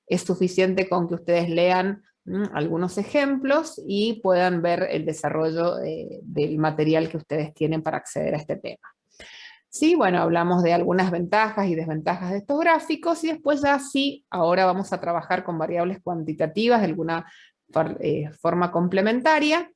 es suficiente con que ustedes lean algunos ejemplos y puedan ver el desarrollo del material que ustedes tienen para acceder a este tema. Sí, bueno, hablamos de algunas ventajas y desventajas de estos gráficos y después ya sí, ahora vamos a trabajar con variables cuantitativas de alguna forma complementaria,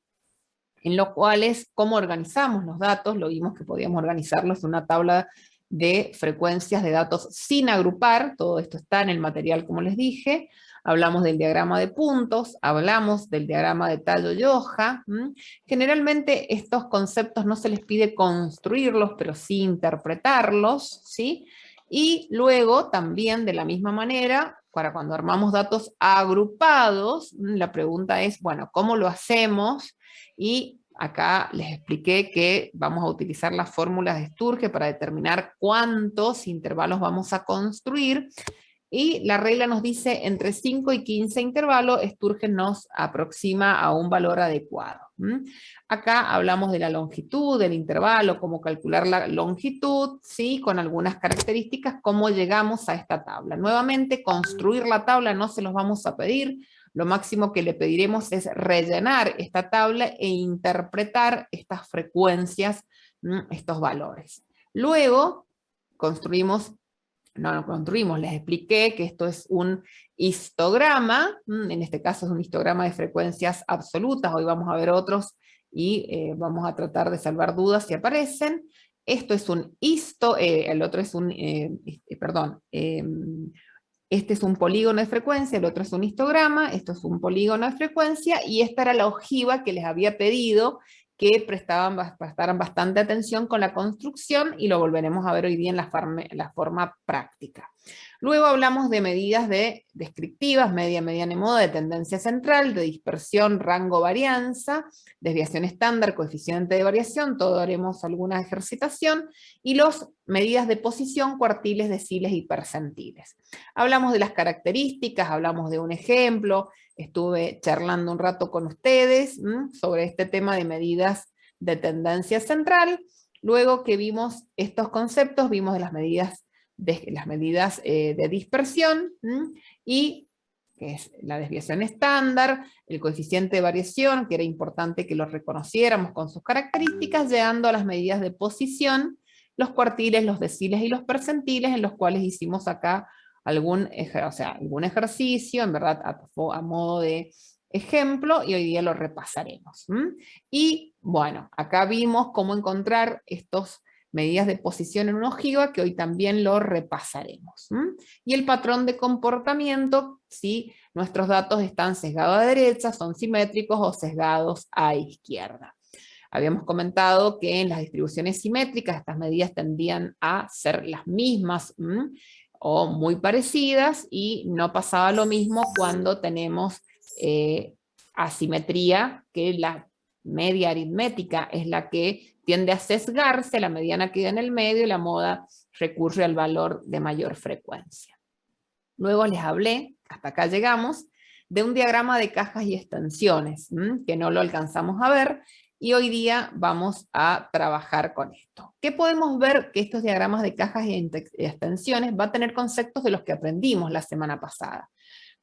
en lo cual es cómo organizamos los datos. Lo vimos que podíamos organizarlos en una tabla de frecuencias de datos sin agrupar. Todo esto está en el material, como les dije. Hablamos del diagrama de puntos, hablamos del diagrama de tallo y hoja. Generalmente estos conceptos no se les pide construirlos, pero sí interpretarlos, ¿sí? Y luego también de la misma manera, para cuando armamos datos agrupados, la pregunta es, bueno, ¿cómo lo hacemos? Y acá les expliqué que vamos a utilizar las fórmulas de Sturge para determinar cuántos intervalos vamos a construir, y la regla nos dice entre 5 y 15 intervalos, Sturge nos aproxima a un valor adecuado. Acá hablamos de la longitud del intervalo, cómo calcular la longitud, ¿sí? Con algunas características, cómo llegamos a esta tabla. Nuevamente, construir la tabla no se los vamos a pedir, lo máximo que le pediremos es rellenar esta tabla e interpretar estas frecuencias, estos valores. Luego, construimos, les expliqué que esto es un histograma, en este caso es un histograma de frecuencias absolutas, hoy vamos a ver otros y vamos a tratar de salvar dudas si aparecen. Esto es un el otro es un, este es un polígono de frecuencia, el otro es un histograma, esto es un polígono de frecuencia, y esta era la ojiva que les había pedido que prestaran bastante atención con la construcción, y lo volveremos a ver hoy día en la forma práctica. Luego hablamos de medidas descriptivas, media, mediana y moda, de tendencia central, de dispersión, rango, varianza, desviación estándar, coeficiente de variación, todo haremos alguna ejercitación, y las medidas de posición, cuartiles, deciles y percentiles. Hablamos de las características, hablamos de un ejemplo, estuve charlando un rato con ustedes sobre este tema de medidas de tendencia central. Luego que vimos estos conceptos, vimos de las medidas de dispersión y que es la desviación estándar, el coeficiente de variación, que era importante que lo reconociéramos con sus características, llegando a las medidas de posición, los cuartiles, los deciles y los percentiles, en los cuales hicimos acá algún ejercicio, en verdad a modo de ejemplo, y hoy día lo repasaremos. Y bueno, acá vimos cómo encontrar estas medidas de posición en una ojiva, que hoy también lo repasaremos. Y el patrón de comportamiento, si nuestros datos están sesgados a derecha, son simétricos, o sesgados a izquierda. Habíamos comentado que en las distribuciones simétricas estas medidas tendían a ser las mismas o muy parecidas, y no pasaba lo mismo cuando tenemos asimetría, que la media aritmética es la que tiende a sesgarse, la mediana queda en el medio y la moda recurre al valor de mayor frecuencia. Luego les hablé, hasta acá llegamos, de un diagrama de cajas y extensiones, que no lo alcanzamos a ver, y hoy día vamos a trabajar con esto. ¿Qué podemos ver? Que estos diagramas de cajas y extensiones va a tener conceptos de los que aprendimos la semana pasada.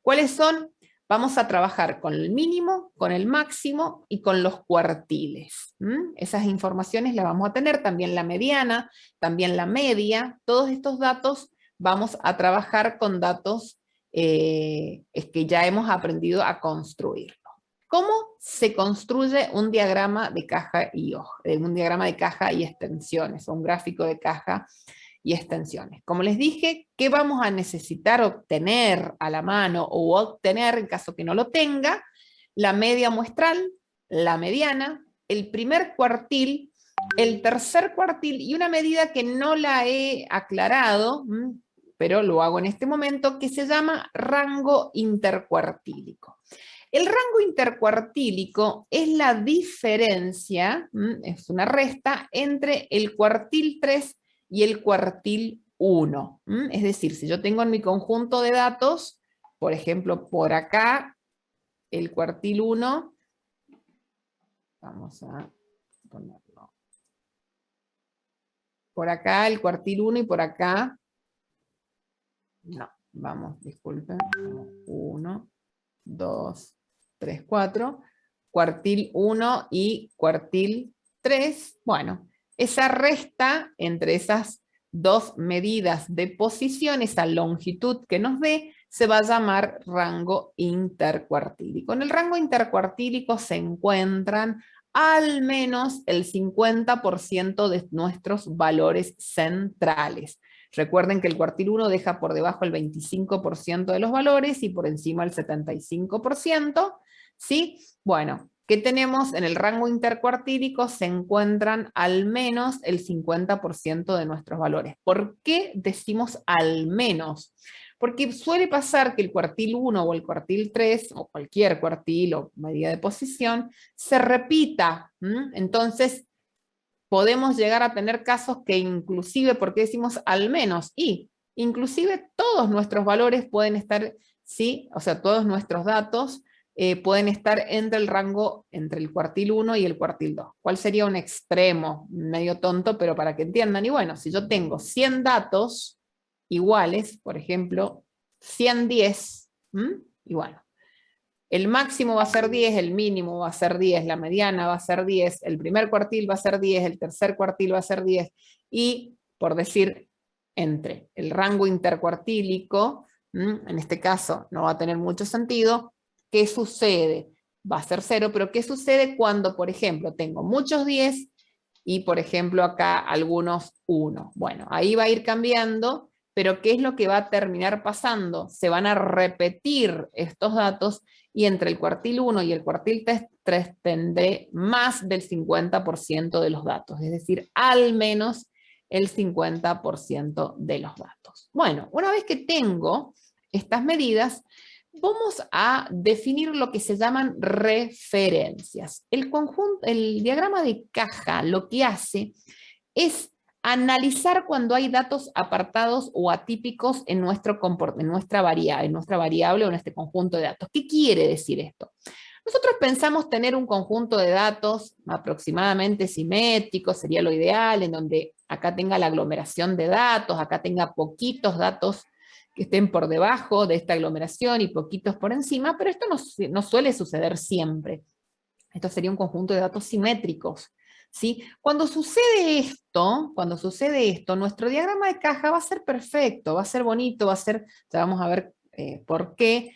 ¿Cuáles son? Vamos a trabajar con el mínimo, con el máximo y con los cuartiles. Esas informaciones las vamos a tener, también la mediana, también la media. Todos estos datos vamos a trabajar con datos que ya hemos aprendido a construirlo. ¿Cómo se construye un diagrama de caja y extensiones, o un gráfico de caja y extensiones? Como les dije, ¿qué vamos a necesitar obtener a la mano o obtener en caso que no lo tenga? La media muestral, la mediana, el primer cuartil, el tercer cuartil y una medida que no la he aclarado, pero lo hago en este momento, que se llama rango intercuartílico. El rango intercuartílico es la diferencia, es una resta, entre el cuartil 3 y el cuartil 1. Es decir, si yo tengo en mi conjunto de datos, por ejemplo, por acá, el cuartil 1, vamos a ponerlo, por acá el cuartil 1 y por acá, no, vamos, disculpen, 2, 3, 4, cuartil 1 y cuartil 3, bueno, esa resta entre esas dos medidas de posición, esa longitud que nos dé, se va a llamar rango intercuartílico. En el rango intercuartílico se encuentran al menos el 50% de nuestros valores centrales. Recuerden que el cuartil 1 deja por debajo el 25% de los valores y por encima el 75%, ¿sí? Bueno, ¿qué tenemos? En el rango intercuartílico se encuentran al menos el 50% de nuestros valores. ¿Por qué decimos al menos? Porque suele pasar que el cuartil 1 o el cuartil 3, o cualquier cuartil o medida de posición, se repita. Entonces, podemos llegar a tener casos que inclusive, porque decimos al menos, y inclusive todos nuestros valores pueden estar, sí, o sea, todos nuestros datos pueden estar entre el rango, entre el cuartil 1 y el cuartil 2. ¿Cuál sería un extremo? Medio tonto, pero para que entiendan. Y bueno, si yo tengo 100 datos iguales, por ejemplo, 110, y bueno, el máximo va a ser 10, el mínimo va a ser 10, la mediana va a ser 10, el primer cuartil va a ser 10, el tercer cuartil va a ser 10, y por decir, entre el rango intercuartílico, en este caso no va a tener mucho sentido, ¿qué sucede? Va a ser 0, pero ¿qué sucede cuando, por ejemplo, tengo muchos 10 y, por ejemplo, acá algunos 1? Bueno, ahí va a ir cambiando, pero ¿qué es lo que va a terminar pasando? Se van a repetir estos datos y entre el cuartil 1 y el cuartil 3 tendré más del 50% de los datos, es decir, al menos el 50% de los datos. Bueno, una vez que tengo estas medidas, vamos a definir lo que se llaman referencias. El diagrama de caja lo que hace es analizar cuando hay datos apartados o atípicos en nuestra variable o en este conjunto de datos. ¿Qué quiere decir esto? Nosotros pensamos tener un conjunto de datos aproximadamente simétrico, sería lo ideal, en donde acá tenga la aglomeración de datos, acá tenga poquitos datos que estén por debajo de esta aglomeración y poquitos por encima, pero esto no suele suceder siempre. Esto sería un conjunto de datos simétricos, ¿sí? Cuando sucede esto, nuestro diagrama de caja va a ser perfecto, va a ser bonito, va a ser, ya vamos a ver por qué,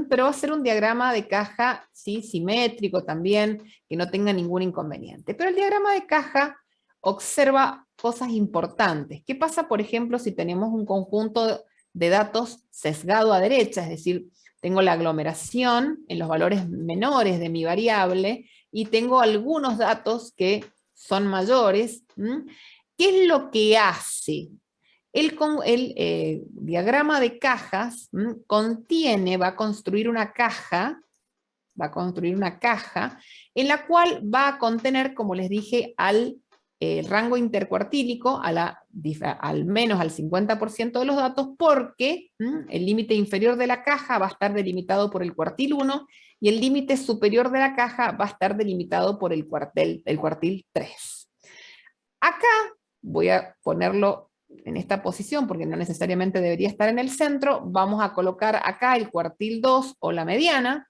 pero va a ser un diagrama de caja, ¿sí? Simétrico también, que no tenga ningún inconveniente. Pero el diagrama de caja observa cosas importantes. ¿Qué pasa, por ejemplo, si tenemos un conjunto de datos sesgado a derecha? Es decir, tengo la aglomeración en los valores menores de mi variable y tengo algunos datos que son mayores. ¿Qué es lo que hace? El diagrama de cajas va a construir una caja en la cual va a contener, como les dije, al rango intercuartílico, al menos al 50% de los datos, porque el límite inferior de la caja va a estar delimitado por el cuartil 1 y el límite superior de la caja va a estar delimitado por el cuartil 3. Acá voy a ponerlo en esta posición, porque no necesariamente debería estar en el centro. Vamos a colocar acá el cuartil 2 o la mediana.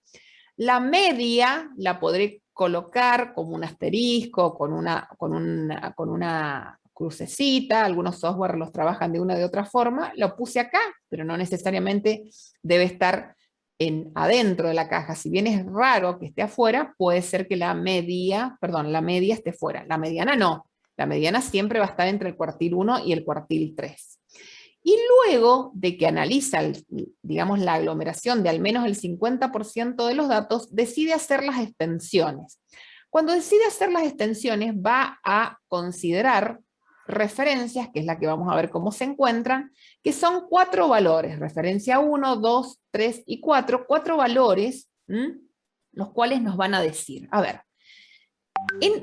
La media la podré colocar como un asterisco, con una crucecita. Algunos software los trabajan de una de otra forma. Lo puse acá, pero no necesariamente debe estar adentro de la caja. Si bien es raro que esté afuera, puede ser que la media esté fuera. La mediana no. La mediana siempre va a estar entre el cuartil 1 y el cuartil 3. Y luego de que analiza, digamos, la aglomeración de al menos el 50% de los datos, decide hacer las extensiones. Cuando decide hacer las extensiones, va a considerar referencias, que es la que vamos a ver cómo se encuentran, que son 4 valores, referencia 1, 2, 3 y 4, 4 valores, los cuales nos van a decir, a ver,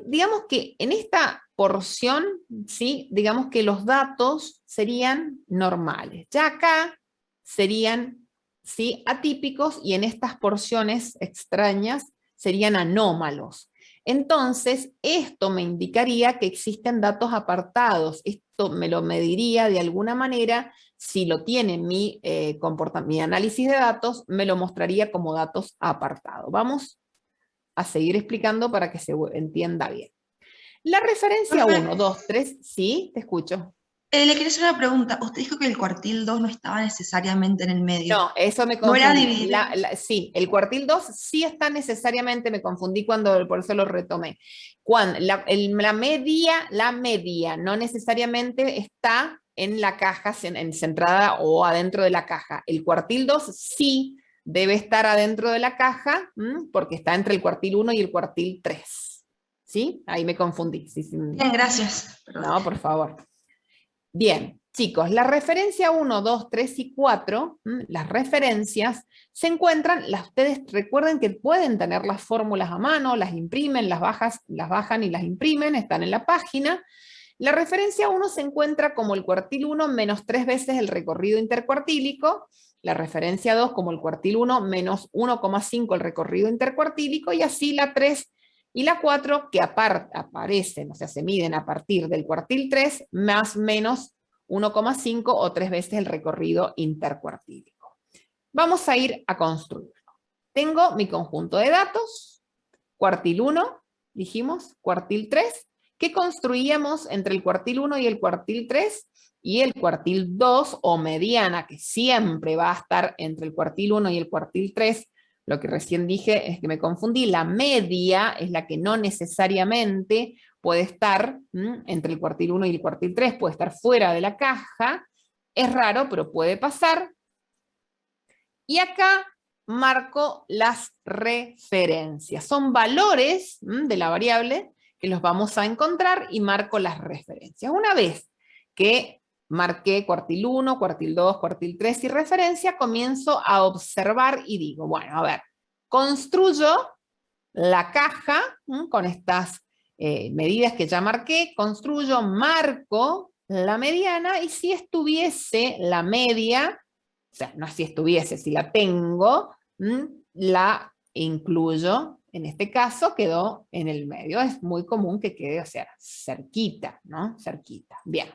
digamos que en esta porción, ¿sí? Digamos que los datos serían normales. Ya acá serían, ¿sí? Atípicos, y en estas porciones extrañas serían anómalos. Entonces, esto me indicaría que existen datos apartados. esto me lo mediría de alguna manera, si lo tiene mi análisis de datos, me lo mostraría como datos apartados. Vamos a seguir explicando para que se entienda bien. La referencia Profe, 1, 2, 3, sí, te escucho. le quería hacer una pregunta. Usted dijo que el cuartil 2 no estaba necesariamente en el medio. No, eso me ¿No era confundí. dividido? Sí, el cuartil 2 sí está necesariamente, me confundí por eso lo retomé. La media no necesariamente está en la caja centrada o adentro de la caja. El cuartil 2 sí debe estar adentro de la caja, porque está entre el cuartil 1 y el cuartil 3. ¿Sí? Ahí me confundí. Sí, sí. Bien, gracias. Perdón. No, por favor. Bien, chicos, la referencia 1, 2, 3 y 4, las referencias se encuentran, ustedes recuerden que pueden tener las fórmulas a mano, las imprimen, las bajan y las imprimen, están en la página. La referencia 1 se encuentra como el cuartil 1 menos 3 veces el recorrido intercuartílico, la referencia 2 como el cuartil 1 menos 1,5 el recorrido intercuartílico, y así la 3 y la 4 que aparecen, o sea, se miden a partir del cuartil 3 más menos 1,5 o 3 veces el recorrido intercuartílico. Vamos a ir a construirlo. Tengo mi conjunto de datos, cuartil 1, dijimos, cuartil 3, que construíamos entre el cuartil 1 y el cuartil 3, y el cuartil 2 o mediana, que siempre va a estar entre el cuartil 1 y el cuartil 3, lo que recién dije es que me confundí, la media es la que no necesariamente puede estar entre el cuartil 1 y el cuartil 3, puede estar fuera de la caja, es raro, pero puede pasar. Y acá marco las referencias. Son valores de la variable que los vamos a encontrar y marco las referencias. Una vez que marqué cuartil 1, cuartil 2, cuartil 3 y referencia, comienzo a observar y digo, bueno, a ver, construyo la caja con estas medidas que ya marqué, construyo, marco la mediana, y si estuviese la media, o sea, no si estuviese, si la tengo, la incluyo. En este caso quedó en el medio. Es muy común que quede, o sea, cerquita, ¿no? Cerquita. Bien.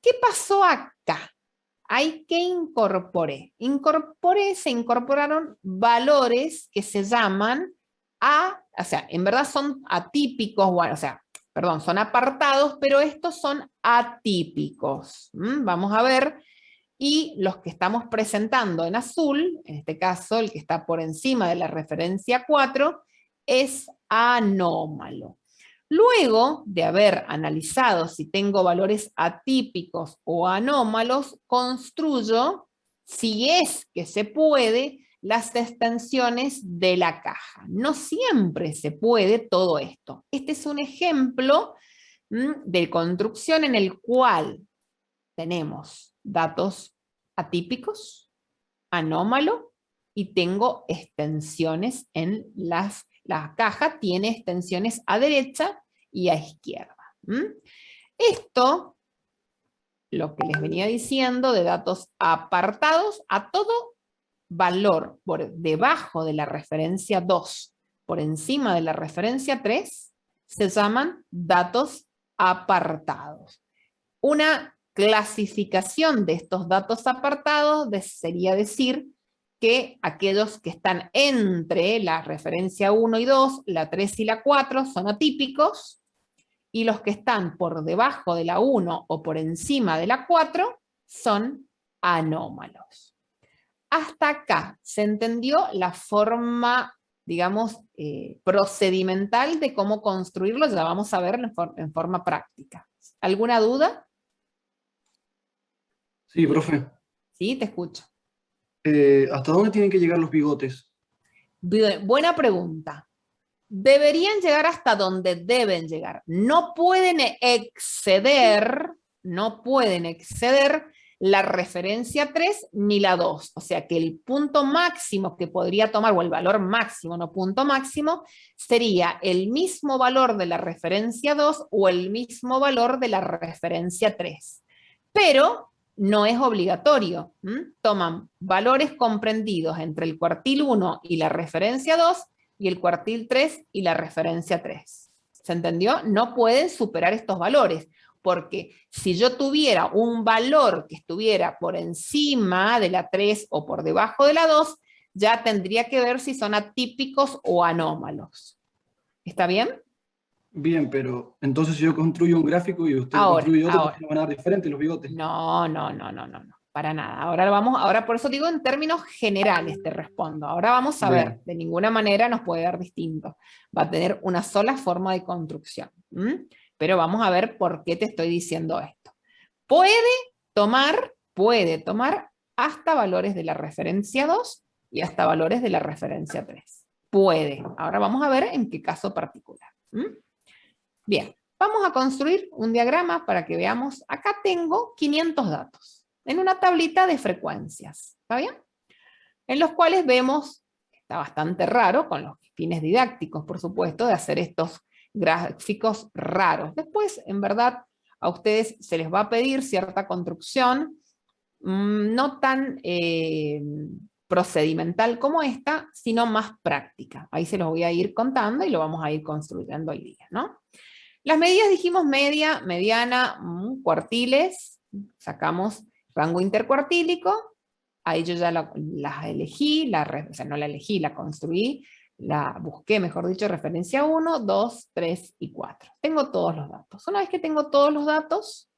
¿Qué pasó acá? Hay que se incorporaron valores que se llaman o sea, en verdad son atípicos, bueno, o sea, perdón, son apartados, pero estos son atípicos. Vamos a ver. Y los que estamos presentando en azul, en este caso el que está por encima de la referencia 4, es anómalo. Luego de haber analizado si tengo valores atípicos o anómalos, construyo, si es que se puede, las extensiones de la caja. No siempre se puede todo esto. Este es un ejemplo de construcción en el cual tenemos datos atípicos, anómalo, y tengo extensiones en la caja, tiene extensiones a derecha y a izquierda. Esto, lo que les venía diciendo de datos apartados, a todo valor por debajo de la referencia 2, por encima de la referencia 3, se llaman datos apartados. Una clasificación de estos datos apartados sería decir que aquellos que están entre la referencia 1 y 2, la 3 y la 4 son atípicos, y los que están por debajo de la 1 o por encima de la 4 son anómalos. Hasta acá se entendió la forma, digamos, procedimental de cómo construirlo. Ya vamos a ver en forma práctica. ¿Alguna duda? Sí, profe. Sí, te escucho. ¿Hasta dónde tienen que llegar los bigotes? Buena pregunta. Deberían llegar hasta donde deben llegar. No pueden exceder la referencia 3 ni la 2. O sea que el punto máximo que podría tomar, o el valor máximo, no punto máximo, sería el mismo valor de la referencia 2 o el mismo valor de la referencia 3. Pero no es obligatorio. Toman valores comprendidos entre el cuartil 1 y la referencia 2 y el cuartil 3 y la referencia 3. ¿Se entendió? No pueden superar estos valores. porque si yo tuviera un valor que estuviera por encima de la 3 o por debajo de la 2, ya tendría que ver si son atípicos o anómalos. ¿Está bien? Bien, pero entonces si yo construyo un gráfico y usted construye otro, ¿no van a dar diferentes los bigotes? No, para nada. Ahora por eso digo en términos generales te respondo. Ahora vamos a ver, de ninguna manera nos puede dar distinto. Va a tener una sola forma de construcción. Pero vamos a ver por qué te estoy diciendo esto. Puede tomar hasta valores de la referencia 2 y hasta valores de la referencia 3. Puede. Ahora vamos a ver en qué caso particular. Bien. Vamos a construir un diagrama para que veamos. Acá tengo 500 datos en una tablita de frecuencias, ¿está bien? En los cuales vemos, está bastante raro, con los fines didácticos, por supuesto, de hacer estos gráficos raros. Después, en verdad, a ustedes se les va a pedir cierta construcción, no tan procedimental como esta, sino más práctica. Ahí se los voy a ir contando y lo vamos a ir construyendo hoy día, ¿no? Las medidas dijimos media, mediana, cuartiles, sacamos rango intercuartílico, ahí yo ya las elegí, o sea, no la elegí, la construí, la busqué, mejor dicho, referencia 1, 2, 3 y 4. Tengo todos los datos. Una vez que tengo todos los datos,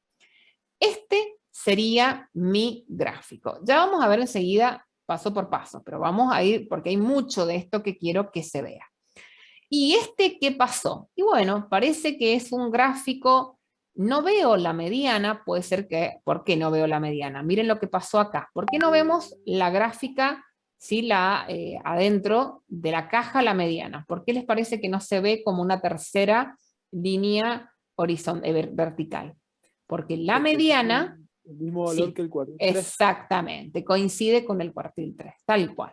este sería mi gráfico. Ya vamos a ver enseguida paso por paso, pero vamos a ir, porque hay mucho de esto que quiero que se vea. ¿Y qué pasó? Y bueno, parece que es un gráfico, no veo la mediana, puede ser que, ¿por qué no veo la mediana? Miren lo que pasó acá. ¿Por qué no vemos la gráfica, ¿sí? Adentro de la caja, la mediana? ¿Por qué les parece que no se ve como una tercera línea vertical? Porque la mediana... El mismo valor que el cuartil 3. Exactamente, coincide con el cuartil 3, tal cual.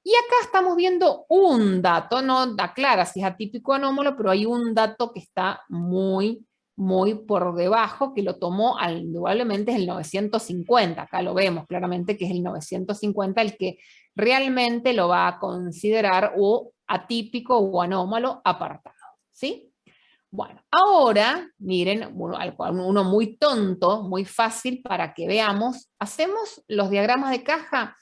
Y acá estamos viendo un dato, no da clara si es atípico o anómalo, pero hay un dato que está muy, muy por debajo, que lo tomó, indudablemente es el 950, acá lo vemos claramente que es el 950 el que realmente lo va a considerar o atípico o anómalo apartado, ¿sí? Bueno, ahora, miren, uno muy tonto, muy fácil para que veamos, hacemos los diagramas de caja.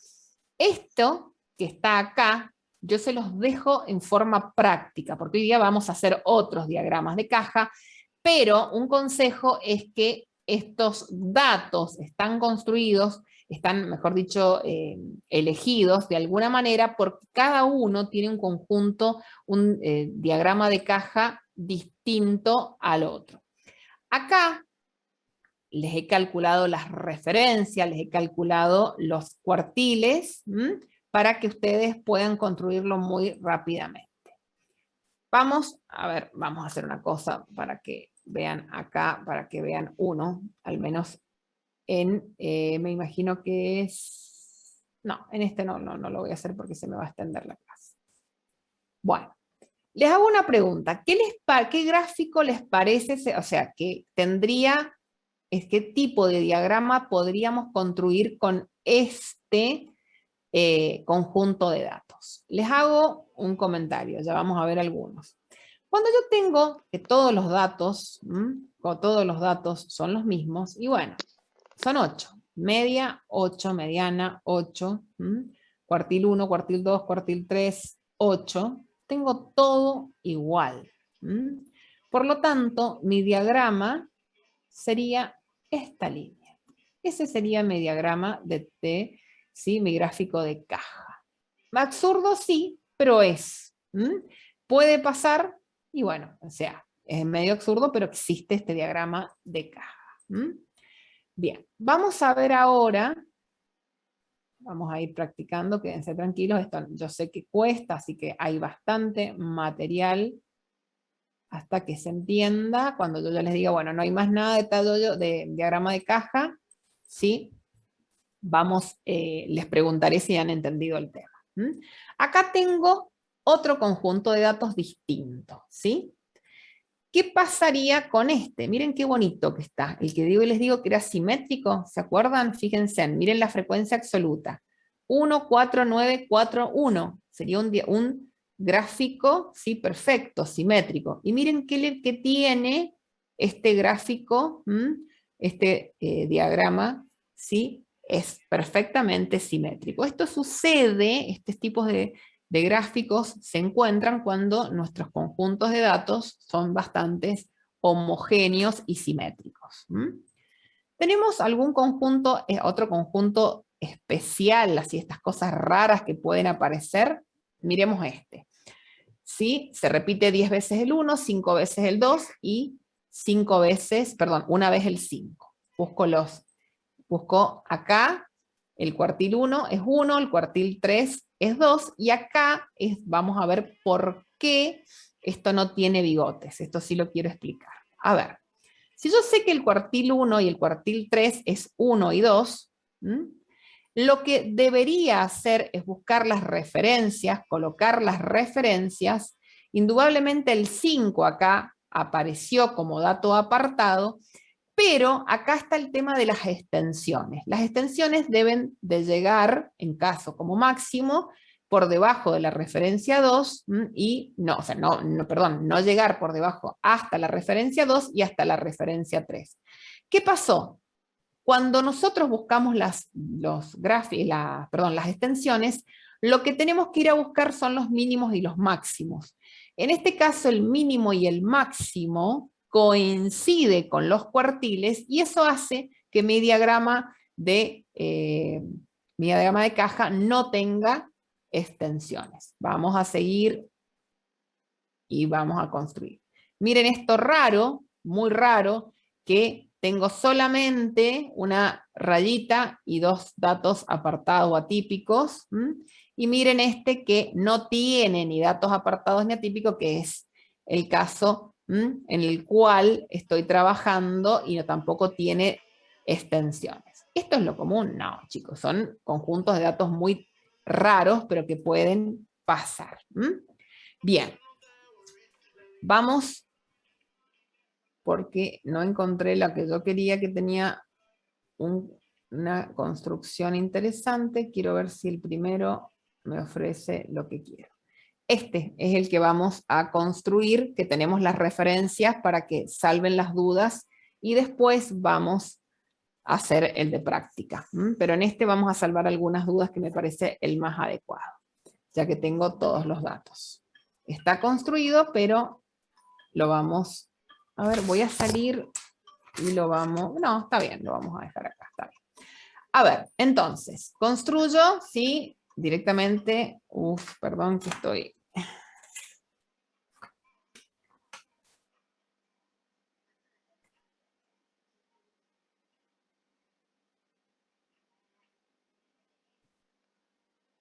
Esto que está acá, yo se los dejo en forma práctica, porque hoy día vamos a hacer otros diagramas de caja, pero un consejo es que estos datos están construidos, están, mejor dicho, elegidos de alguna manera, porque cada uno tiene un conjunto, un diagrama de caja distinto al otro. Acá les he calculado las referencias, les he calculado los cuartiles, para que ustedes puedan construirlo muy rápidamente. Vamos a ver, vamos a hacer una cosa para que vean acá, para que vean uno, al menos me imagino que es, no, en este no lo voy a hacer porque se me va a extender la clase. Bueno, les hago una pregunta, ¿qué gráfico les parece, o sea, que tendría, qué tipo de diagrama podríamos construir con este conjunto de datos? Les hago un comentario, ya vamos a ver algunos. Cuando yo tengo que todos los datos son los mismos, y bueno, son 8, media 8, mediana 8, cuartil 1, cuartil 2, cuartil 3, 8, tengo todo igual. Por lo tanto, mi diagrama sería esta línea. Ese sería mi diagrama de T, ¿sí? Mi gráfico de caja. Absurdo sí, pero es. Puede pasar, y bueno, o sea, es medio absurdo, pero existe este diagrama de caja. Bien, vamos a ver ahora, vamos a ir practicando, quédense tranquilos, esto yo sé que cuesta, así que hay bastante material hasta que se entienda. Cuando yo ya les diga, bueno, no hay más nada de diagrama de caja, ¿sí? Les preguntaré si han entendido el tema. Acá tengo otro conjunto de datos distintos, ¿sí? ¿Qué pasaría con este? Miren qué bonito que está. El que les digo que era simétrico, ¿se acuerdan? Fíjense, miren la frecuencia absoluta. 1, 4, 9, 4, 1. Sería un gráfico, sí, perfecto, simétrico. Y miren qué tiene este gráfico, este diagrama, ¿sí? Es perfectamente simétrico. Esto sucede, estos tipos de gráficos se encuentran cuando nuestros conjuntos de datos son bastante homogéneos y simétricos. ¿Tenemos algún conjunto, otro conjunto especial, así estas cosas raras que pueden aparecer? Miremos este. ¿Sí? Se repite 10 veces el 1, 5 veces el 2 y 5 veces, perdón, una vez el 5. Busco acá, el cuartil 1 es 1, el cuartil 3 es 2, y acá vamos a ver por qué esto no tiene bigotes. Esto sí lo quiero explicar. A ver, si yo sé que el cuartil 1 y el cuartil 3 es 1 y 2, lo que debería hacer es buscar las referencias, colocar las referencias. Indudablemente el 5 acá apareció como dato apartado, pero acá está el tema de las extensiones. Las extensiones deben de llegar, en caso como máximo, por debajo de la referencia 2 y no llegar por debajo hasta la referencia 2 y hasta la referencia 3. ¿Qué pasó? Cuando nosotros buscamos las extensiones, lo que tenemos que ir a buscar son los mínimos y los máximos. En este caso, el mínimo y el máximo coincide con los cuartiles y eso hace que mi diagrama de caja no tenga extensiones. Vamos a seguir y vamos a construir. Miren esto raro, muy raro, que tengo solamente una rayita y dos datos apartados o atípicos. Y miren este que no tiene ni datos apartados ni atípicos, que es el caso en el cual estoy trabajando y tampoco tiene extensiones. ¿Esto es lo común? No, chicos, son conjuntos de datos muy raros, pero que pueden pasar. Bien. Vamos, porque no encontré la que yo quería, que tenía una construcción interesante. Quiero ver si el primero me ofrece lo que quiero. Este es el que vamos a construir, que tenemos las referencias para que salven las dudas, y después vamos a hacer el de práctica. Pero en este vamos a salvar algunas dudas que me parece el más adecuado, ya que tengo todos los datos. Está construido, pero lo vamos, a ver, voy a salir y lo vamos, no, está bien, lo vamos a dejar acá, está bien. A ver, entonces, construyo, ¿sí? Directamente, perdón que estoy...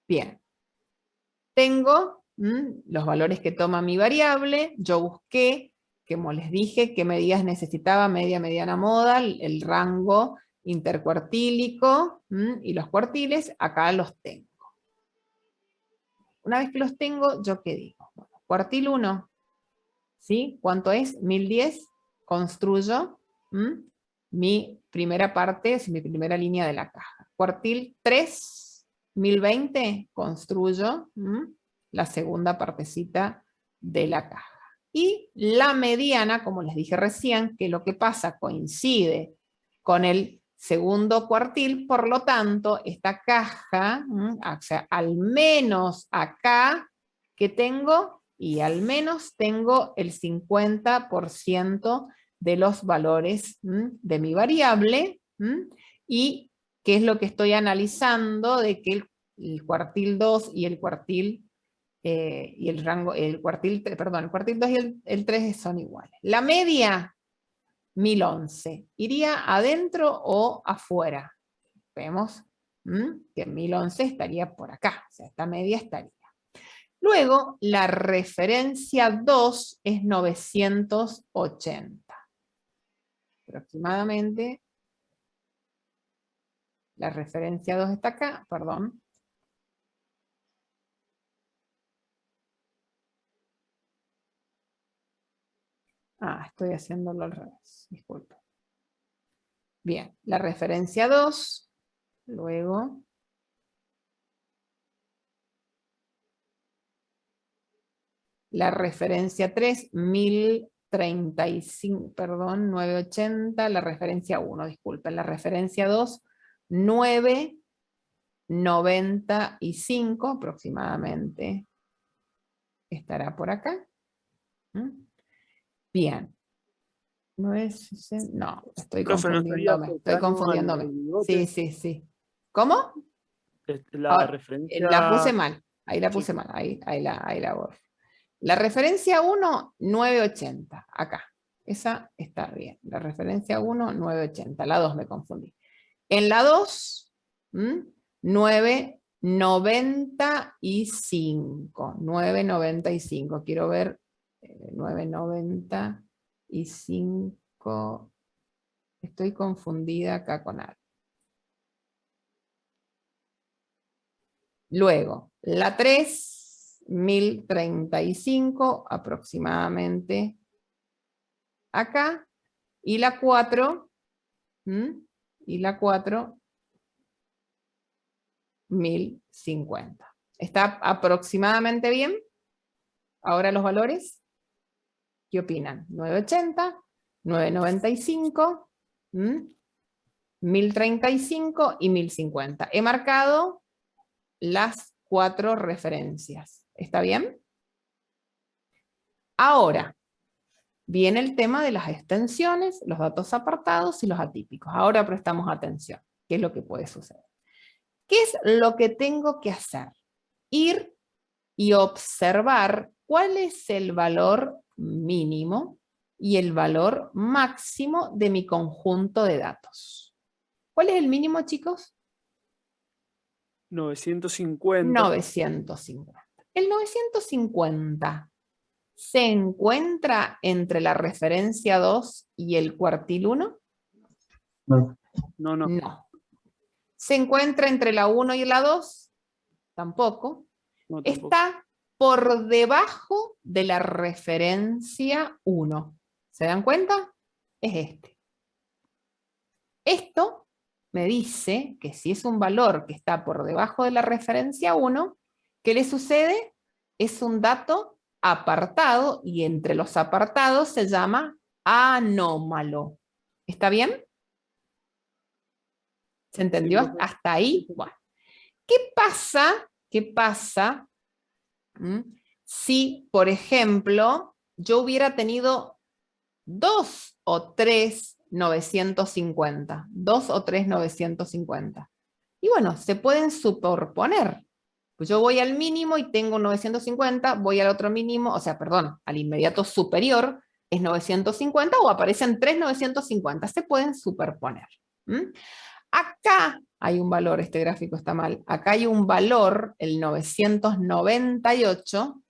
Bien. Tengo los valores que toma mi variable, yo busqué, como les dije, qué medidas necesitaba, media, mediana, moda, el rango intercuartílico y los cuartiles, acá los tengo. Una vez que los tengo, ¿yo qué digo? Bueno, cuartil 1, ¿sí? ¿Cuánto es? 1010, construyo mi primera parte, mi primera línea de la caja. Cuartil 3, 1020, construyo la segunda partecita de la caja. Y la mediana, como les dije recién, que lo que pasa coincide con el segundo cuartil, por lo tanto, esta caja, o sea, al menos acá que tengo, y al menos tengo el 50% de los valores de mi variable, y qué es lo que estoy analizando de que el cuartil 2 y el cuartil y el rango, el cuartil 2 y el 3 son iguales. La media, 1011. ¿Iría adentro o afuera? Vemos que 1011 estaría por acá, o sea, esta media estaría. Luego, la referencia 2 es 980. Aproximadamente, la referencia 2 está acá, perdón. Estoy haciéndolo al revés, disculpe. Bien, la referencia 2, luego la referencia 3, 1030. 1035, perdón, 980, la referencia 1, disculpen, la referencia 2, 995 aproximadamente. Estará por acá. Bien. No es, no, estoy Profe, ¿no estaría confundiéndome, estoy cercano confundiéndome. al bigote? Sí. ¿Cómo? La Ahora, referencia... la puse mal, ahí la puse Sí. mal, ahí la borro. La referencia 1, 980, acá. Esa está bien. La referencia 1, 980, la 2 me confundí. En la 2, 995, 995, quiero ver, 995, estoy confundida acá con algo. Luego, la 3, 1035 aproximadamente acá, y la 4, 1050. ¿Está aproximadamente bien? Ahora los valores, ¿qué opinan? 980, 995, 1035 y 1050. He marcado las 4 referencias. ¿Está bien? Ahora, viene el tema de las extensiones, los datos apartados y los atípicos. Ahora prestamos atención. ¿Qué es lo que puede suceder? ¿Qué es lo que tengo que hacer? Ir y observar cuál es el valor mínimo y el valor máximo de mi conjunto de datos. ¿Cuál es el mínimo, chicos? 950. 950. El 950 se encuentra entre la referencia 2 y el cuartil 1. No. No. ¿Se encuentra entre la 1 y la 2? Tampoco. No, tampoco. Está por debajo de la referencia 1. ¿Se dan cuenta? Es este. Esto me dice que si es un valor que está por debajo de la referencia 1, ¿qué le sucede? Es un dato apartado y entre los apartados se llama anómalo. ¿Está bien? ¿Se entendió hasta ahí? Bueno. ¿Qué pasa si, por ejemplo, yo hubiera tenido 2 o 3 950? 2 o 3 950. Y bueno, se pueden superponer. Pues yo voy al mínimo y tengo 950, voy al otro mínimo, o sea, perdón, al inmediato superior es 950 o aparecen 3 950. Se pueden superponer. Acá hay un valor, este gráfico está mal, acá hay un valor, el 998,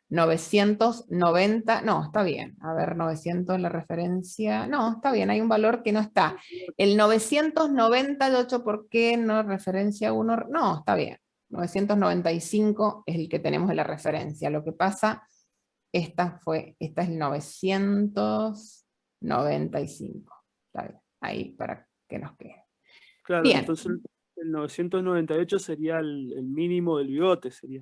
990, no, está bien, a ver, 900 la referencia, no, está bien, hay un valor que no está. El 998, ¿por qué no referencia 1? No, está bien, 995 es el que tenemos en la referencia, lo que pasa, esta es el 995, está bien, ahí para que nos quede. Claro, Bien. entonces el 998 sería el mínimo del bigote, sería.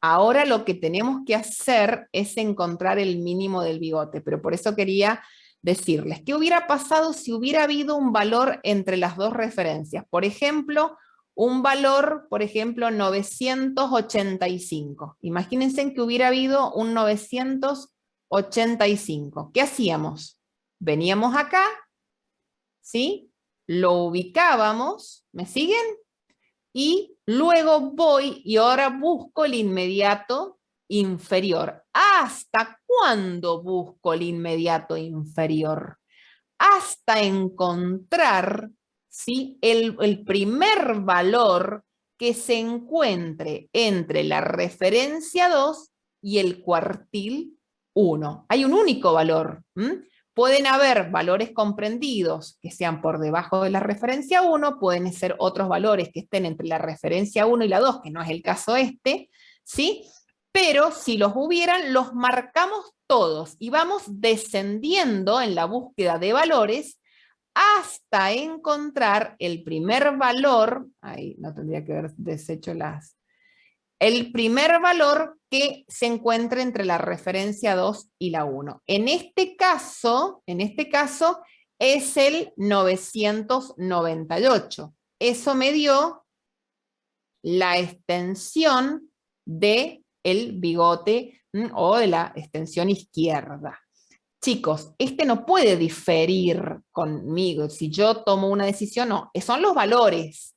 Ahora lo que tenemos que hacer es encontrar el mínimo del bigote, pero por eso quería decirles, ¿qué hubiera pasado si hubiera habido un valor entre las dos referencias? Por ejemplo, un valor, 985. Imagínense que hubiera habido un 985. ¿Qué hacíamos? Veníamos acá, ¿sí? Lo ubicábamos, ¿me siguen? Y luego voy y ahora busco el inmediato inferior. ¿Hasta cuándo busco el inmediato inferior? Hasta encontrar, ¿sí?, el primer valor que se encuentre entre la referencia 2 y el cuartil 1. Hay un único valor. Pueden haber valores comprendidos que sean por debajo de la referencia 1, pueden ser otros valores que estén entre la referencia 1 y la 2, que no es el caso este, ¿sí? Pero si los hubieran, los marcamos todos y vamos descendiendo en la búsqueda de valores hasta encontrar el primer valor, ahí no tendría que haber deshecho el primer valor que se encuentre entre la referencia 2 y la 1. En este caso es el 998. Eso me dio la extensión del bigote o de la extensión izquierda. Chicos, este no puede diferir conmigo. Si yo tomo una decisión, no, son los valores.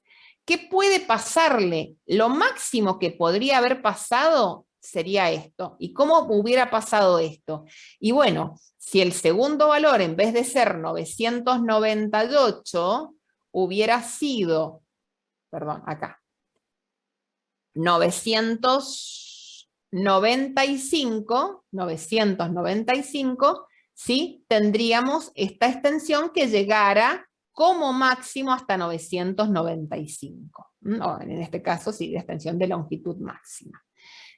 ¿Qué puede pasarle? Lo máximo que podría haber pasado sería esto. ¿Y cómo hubiera pasado esto? Y bueno, si el segundo valor, en vez de ser 998, hubiera sido, perdón, acá, 995, ¿sí? Tendríamos esta extensión que llegara como máximo hasta 995. O en este caso, sí, la extensión de longitud máxima.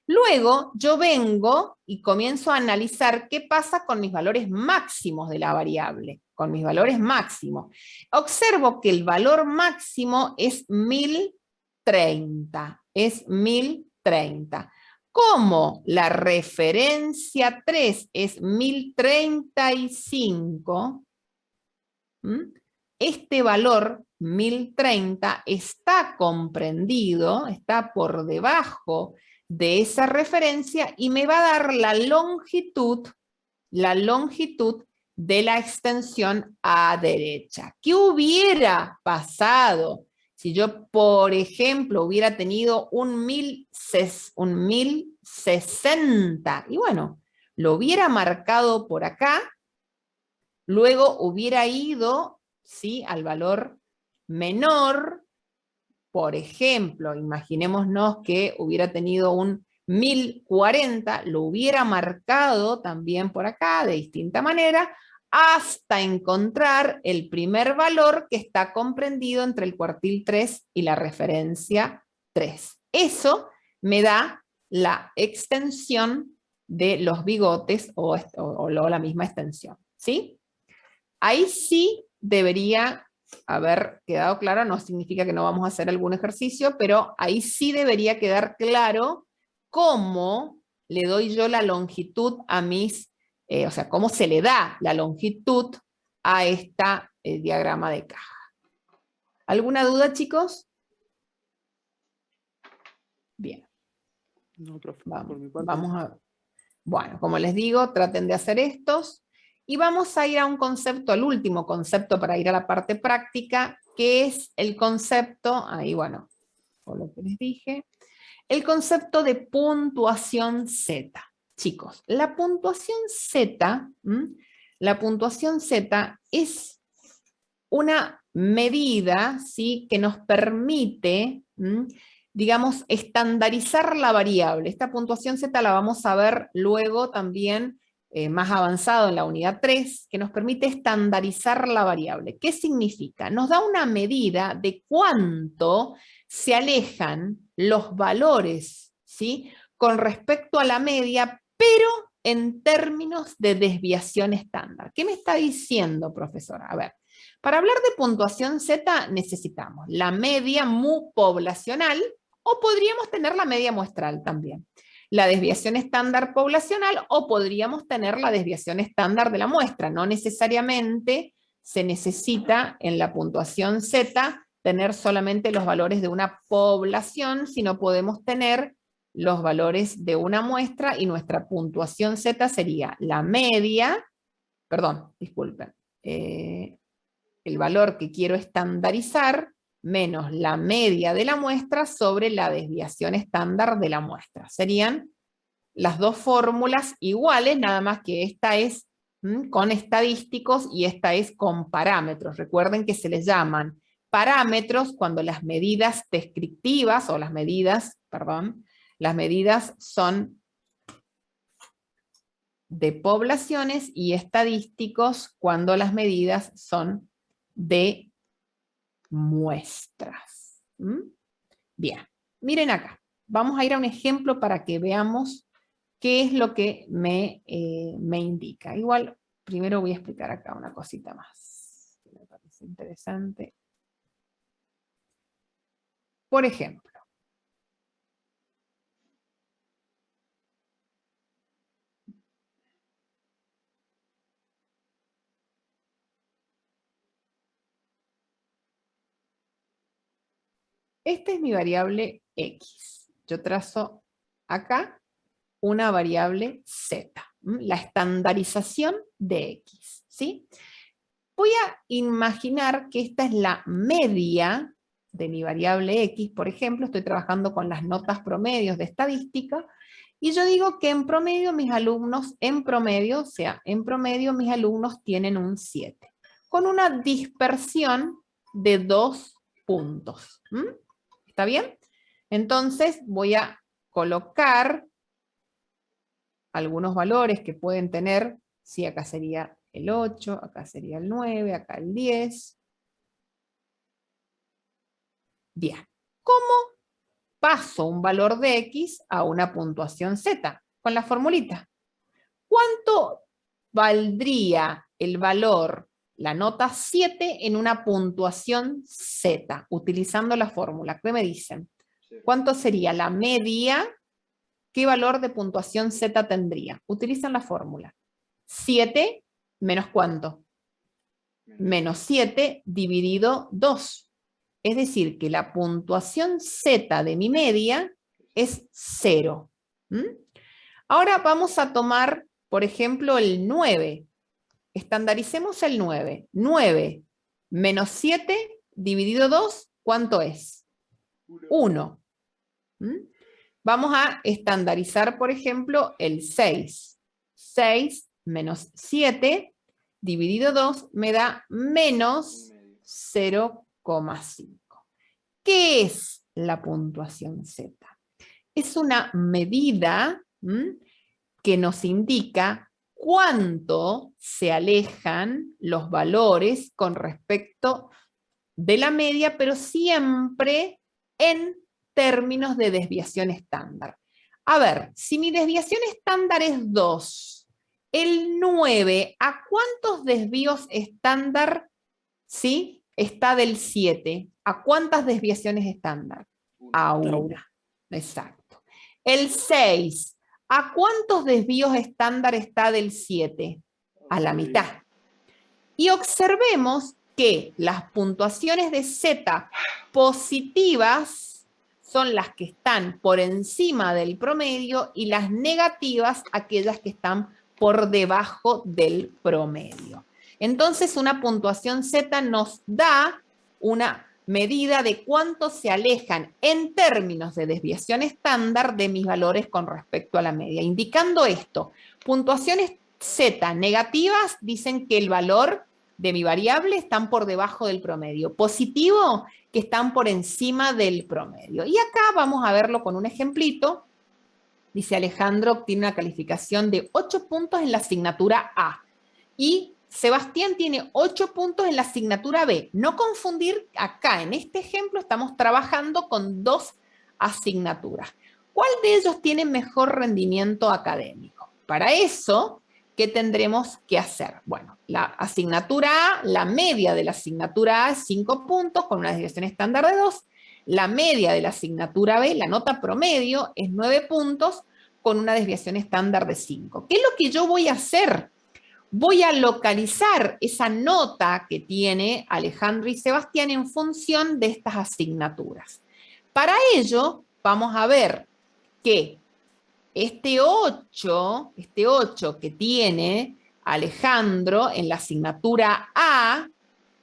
Luego yo vengo y comienzo a analizar qué pasa con mis valores máximos de la variable, con mis valores máximos. Observo que el valor máximo es 1030, es 1030. Como la referencia 3 es 1035, este valor 1030 está comprendido, está por debajo de esa referencia y me va a dar la longitud de la extensión a derecha. ¿Qué hubiera pasado si yo, por ejemplo, hubiera tenido un 1060? Y bueno, lo hubiera marcado por acá, luego hubiera ido, ¿sí?, al valor menor. Por ejemplo, imaginémonos que hubiera tenido un 1040, lo hubiera marcado también por acá de distinta manera, hasta encontrar el primer valor que está comprendido entre el cuartil 3 y la referencia 3. Eso me da la extensión de los bigotes o la misma extensión, ¿sí? Ahí sí debería haber quedado claro, no significa que no vamos a hacer algún ejercicio, pero ahí sí debería quedar claro cómo le doy yo la longitud a mis, o sea, cómo se le da la longitud a este diagrama de caja. ¿Alguna duda, chicos? Bien. No, profe, por mi parte. Vamos a... Bueno, como les digo, traten de hacer estos. Y vamos a ir a un concepto, al último concepto para ir a la parte práctica, que es el concepto, ahí bueno, por lo que les dije, el concepto de puntuación Z. Chicos, la puntuación Z es una medida, ¿sí?, que nos permite, digamos, estandarizar la variable. Esta puntuación Z la vamos a ver luego también más avanzado en la unidad 3, que nos permite estandarizar la variable. ¿Qué significa? Nos da una medida de cuánto se alejan los valores, ¿sí?, con respecto a la media, pero en términos de desviación estándar. ¿Qué me está diciendo, profesora? A ver, para hablar de puntuación Z necesitamos la media mu poblacional, o podríamos tener la media muestral también. La desviación estándar poblacional, o podríamos tener la desviación estándar de la muestra. No necesariamente se necesita en la puntuación Z tener solamente los valores de una población, sino podemos tener los valores de una muestra, y nuestra puntuación Z sería la media, perdón, disculpen, el valor que quiero estandarizar menos la media de la muestra sobre la desviación estándar de la muestra. Serían las dos fórmulas iguales, nada más que esta es con estadísticos y esta es con parámetros. Recuerden que se les llaman parámetros cuando las medidas descriptivas, o las medidas son de poblaciones, y estadísticos cuando las medidas son de muestras. Bien, miren acá. Vamos a ir a un ejemplo para que veamos qué es lo que me indica. Igual, primero voy a explicar acá una cosita más, que me parece interesante. Por ejemplo, esta es mi variable X. Yo trazo acá una variable Z, la estandarización de X, ¿sí? Voy a imaginar que esta es la media de mi variable X, por ejemplo, estoy trabajando con las notas promedios de estadística, y yo digo que en promedio mis alumnos, en promedio mis alumnos tienen un 7, con una dispersión de 2 puntos. ¿Está bien? Entonces voy a colocar algunos valores que pueden tener, sí, acá sería el 8, acá sería el 9, acá el 10. Bien, ¿cómo paso un valor de X a una puntuación Z? Con la formulita. ¿Cuánto valdría el valor, la nota 7, en una puntuación Z? Utilizando la fórmula. ¿Qué me dicen? ¿Cuánto sería la media? ¿Qué valor de puntuación Z tendría? Utilizan la fórmula. 7 menos ¿cuánto? Menos 7 dividido 2. Es decir, que la puntuación Z de mi media es 0. Ahora vamos a tomar, por ejemplo, el 9. Estandaricemos el 9. 9 menos 7 dividido 2, ¿cuánto es? 1. Vamos a estandarizar, por ejemplo, el 6. 6 menos 7 dividido 2 me da menos 0,5. ¿Qué es la puntuación Z? Es una medida que nos indica cuánto se alejan los valores con respecto de la media, pero siempre en términos de desviación estándar. A ver, si mi desviación estándar es 2, el 9, ¿a cuántos desvíos estándar, sí, está del 7? ¿A cuántas desviaciones estándar? A 1. Exacto. El 6, ¿a cuántos desvíos estándar está del 7? A la mitad. Y observemos que las puntuaciones de Z positivas son las que están por encima del promedio y las negativas aquellas que están por debajo del promedio. Entonces, una puntuación Z nos da una medida de cuánto se alejan en términos de desviación estándar de mis valores con respecto a la media. Indicando esto, puntuaciones Z negativas dicen que el valor de mi variable están por debajo del promedio. Positivo, que están por encima del promedio. Y acá vamos a verlo con un ejemplito. Dice Alejandro, obtiene una calificación de 8 puntos en la asignatura A. Y Sebastián tiene 8 puntos en la asignatura B. No confundir, acá en este ejemplo estamos trabajando con 2 asignaturas. ¿Cuál de ellos tiene mejor rendimiento académico? Para eso, ¿qué tendremos que hacer? Bueno, la asignatura A, la media de la asignatura A es 5 puntos con una desviación estándar de 2. La media de la asignatura B, la nota promedio, es 9 puntos con una desviación estándar de 5. ¿Qué es lo que yo voy a hacer? Voy a localizar esa nota que tiene Alejandro y Sebastián en función de estas asignaturas. Para ello, vamos a ver que este 8 que tiene Alejandro en la asignatura A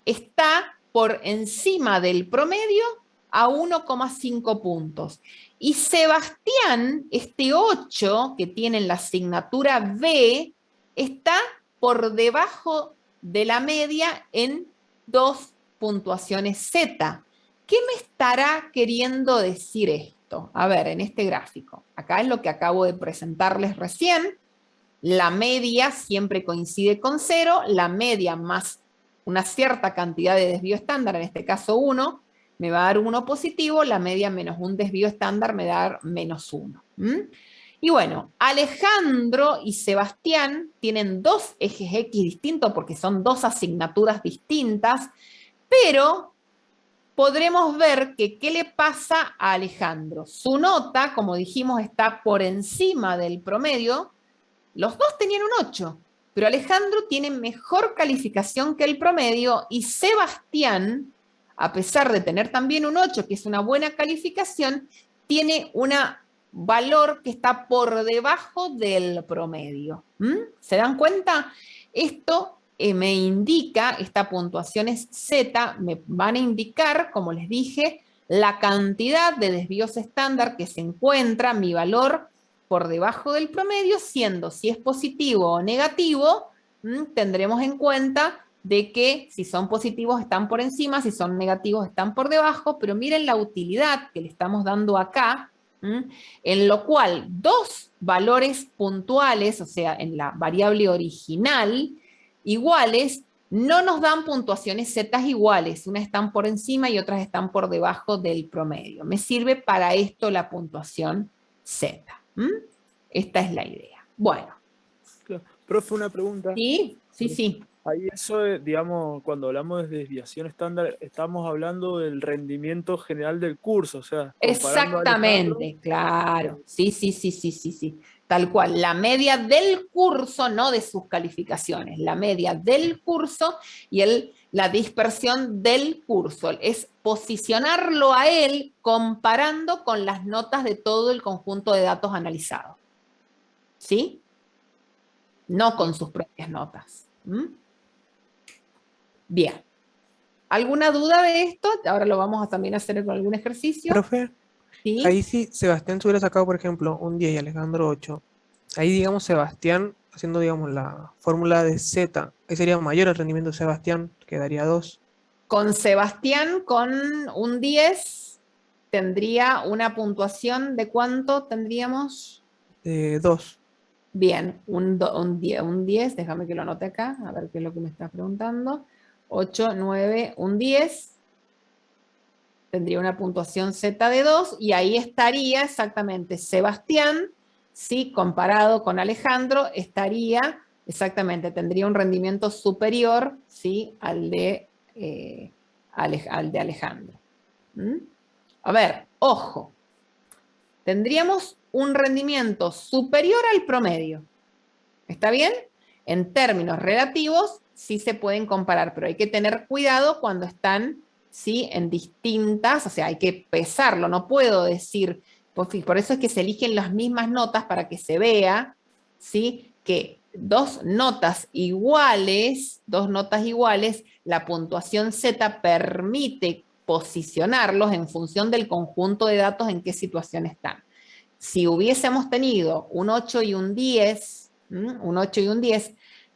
está por encima del promedio a 1,5 puntos. Y Sebastián, este 8 que tiene en la asignatura B, está por debajo de la media en 2 puntuaciones Z. ¿Qué me estará queriendo decir esto? A ver, en este gráfico. Acá es lo que acabo de presentarles recién. La media siempre coincide con 0. La media más una cierta cantidad de desvío estándar, en este caso 1, me va a dar 1 positivo. La media menos un desvío estándar me va a dar menos 1. Y bueno, Alejandro y Sebastián tienen 2 ejes X distintos porque son 2 asignaturas distintas, pero podremos ver que ¿qué le pasa a Alejandro? Su nota, como dijimos, está por encima del promedio. Los dos tenían un 8, pero Alejandro tiene mejor calificación que el promedio y Sebastián, a pesar de tener también un 8, que es una buena calificación, tiene un valor que está por debajo del promedio. ¿Se dan cuenta? Esto me indica, esta puntuación es Z, me van a indicar, como les dije, la cantidad de desvíos estándar que se encuentra, mi valor por debajo del promedio, siendo si es positivo o negativo, tendremos en cuenta de que si son positivos están por encima, si son negativos están por debajo, pero miren la utilidad que le estamos dando acá, en lo cual dos valores puntuales, o sea, en la variable original, iguales, no nos dan puntuaciones Z iguales, unas están por encima y otras están por debajo del promedio. Me sirve para esto la puntuación Z. Esta es la idea. Bueno. Claro. Profe, una pregunta. Sí, sí, sí. Ahí eso, digamos, cuando hablamos de desviación estándar, estamos hablando del rendimiento general del curso, o sea, exactamente, claro. Sí, sí, sí, sí, sí, sí. Tal cual, la media del curso, no de sus calificaciones, la media del curso y la dispersión del curso. Es posicionarlo a él comparando con las notas de todo el conjunto de datos analizados. ¿Sí? No con sus propias notas. Bien. ¿Alguna duda de esto? Ahora lo vamos a también hacer con algún ejercicio. Profe, ¿Sí? ahí sí Sebastián se hubiera sacado, por ejemplo, un 10 y Alejandro 8. Ahí, digamos, Sebastián, haciendo, digamos, la fórmula de Z, ahí sería mayor el rendimiento de Sebastián, que daría 2. Con Sebastián, con un 10, tendría una puntuación de ¿cuánto tendríamos? 2. Bien, un 10, déjame que lo anote acá, a ver qué es lo que me estás preguntando. 8, 9, un 10. Tendría una puntuación Z de 2 y ahí estaría exactamente Sebastián, ¿sí? Comparado con Alejandro, estaría exactamente, tendría un rendimiento superior, ¿sí? al de Alejandro. A ver, ojo, tendríamos un rendimiento superior al promedio. ¿Está bien? En términos relativos, sí se pueden comparar, pero hay que tener cuidado cuando están, ¿sí? En distintas, o sea, hay que pesarlo, no puedo decir, por eso es que se eligen las mismas notas para que se vea, ¿sí? Que dos notas iguales, la puntuación Z permite posicionarlos en función del conjunto de datos en qué situación están. Si hubiésemos tenido un 8 y un 10,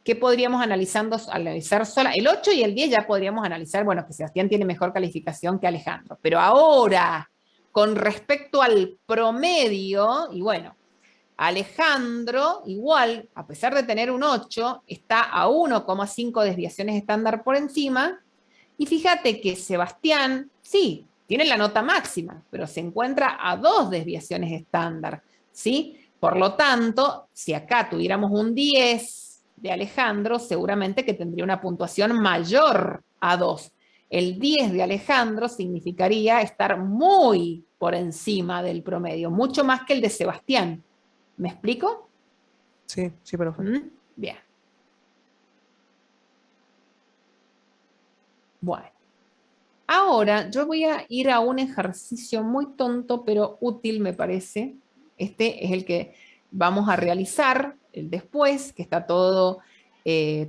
¿qué podríamos analizar sola? El 8 y el 10 ya podríamos analizar, bueno, que Sebastián tiene mejor calificación que Alejandro, pero ahora, con respecto al promedio, y bueno, Alejandro, igual, a pesar de tener un 8, está a 1,5 desviaciones estándar por encima, y fíjate que Sebastián, sí, tiene la nota máxima, pero se encuentra a 2 desviaciones estándar, ¿sí? Por lo tanto, si acá tuviéramos un 10 de Alejandro, seguramente que tendría una puntuación mayor a 2. El 10 de Alejandro significaría estar muy por encima del promedio, mucho más que el de Sebastián. ¿Me explico? Sí, sí, profe. Bien. Bueno. Ahora yo voy a ir a un ejercicio muy tonto, pero útil me parece. Este es el que vamos a realizar el después, que está todo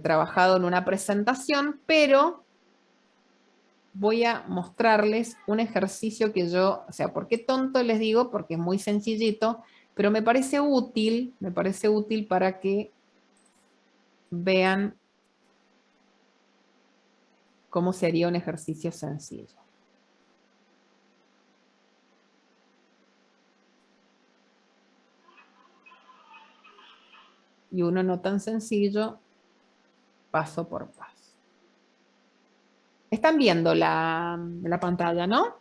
trabajado en una presentación, pero voy a mostrarles un ejercicio que yo, o sea, ¿por qué tonto les digo? Porque es muy sencillito, pero me parece útil para que vean cómo sería un ejercicio sencillo. Y uno no tan sencillo, paso por paso. Están viendo la pantalla, ¿no?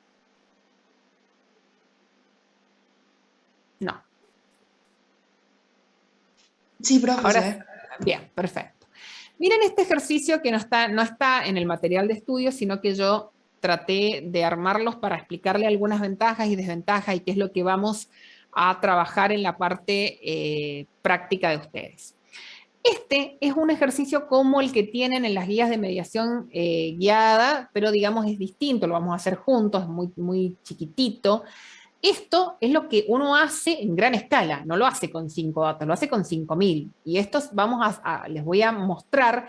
No. Sí, profe. Ahora, bien, perfecto. Miren este ejercicio que no está en el material de estudio, sino que yo traté de armarlos para explicarle algunas ventajas y desventajas y qué es lo que vamos a trabajar en la parte práctica de ustedes. Este es un ejercicio como el que tienen en las guías de mediación guiada, pero digamos es distinto, lo vamos a hacer juntos, es muy chiquitito. Esto es lo que uno hace en gran escala, no lo hace con 5 datos, lo hace con 5.000. Y estos les voy a mostrar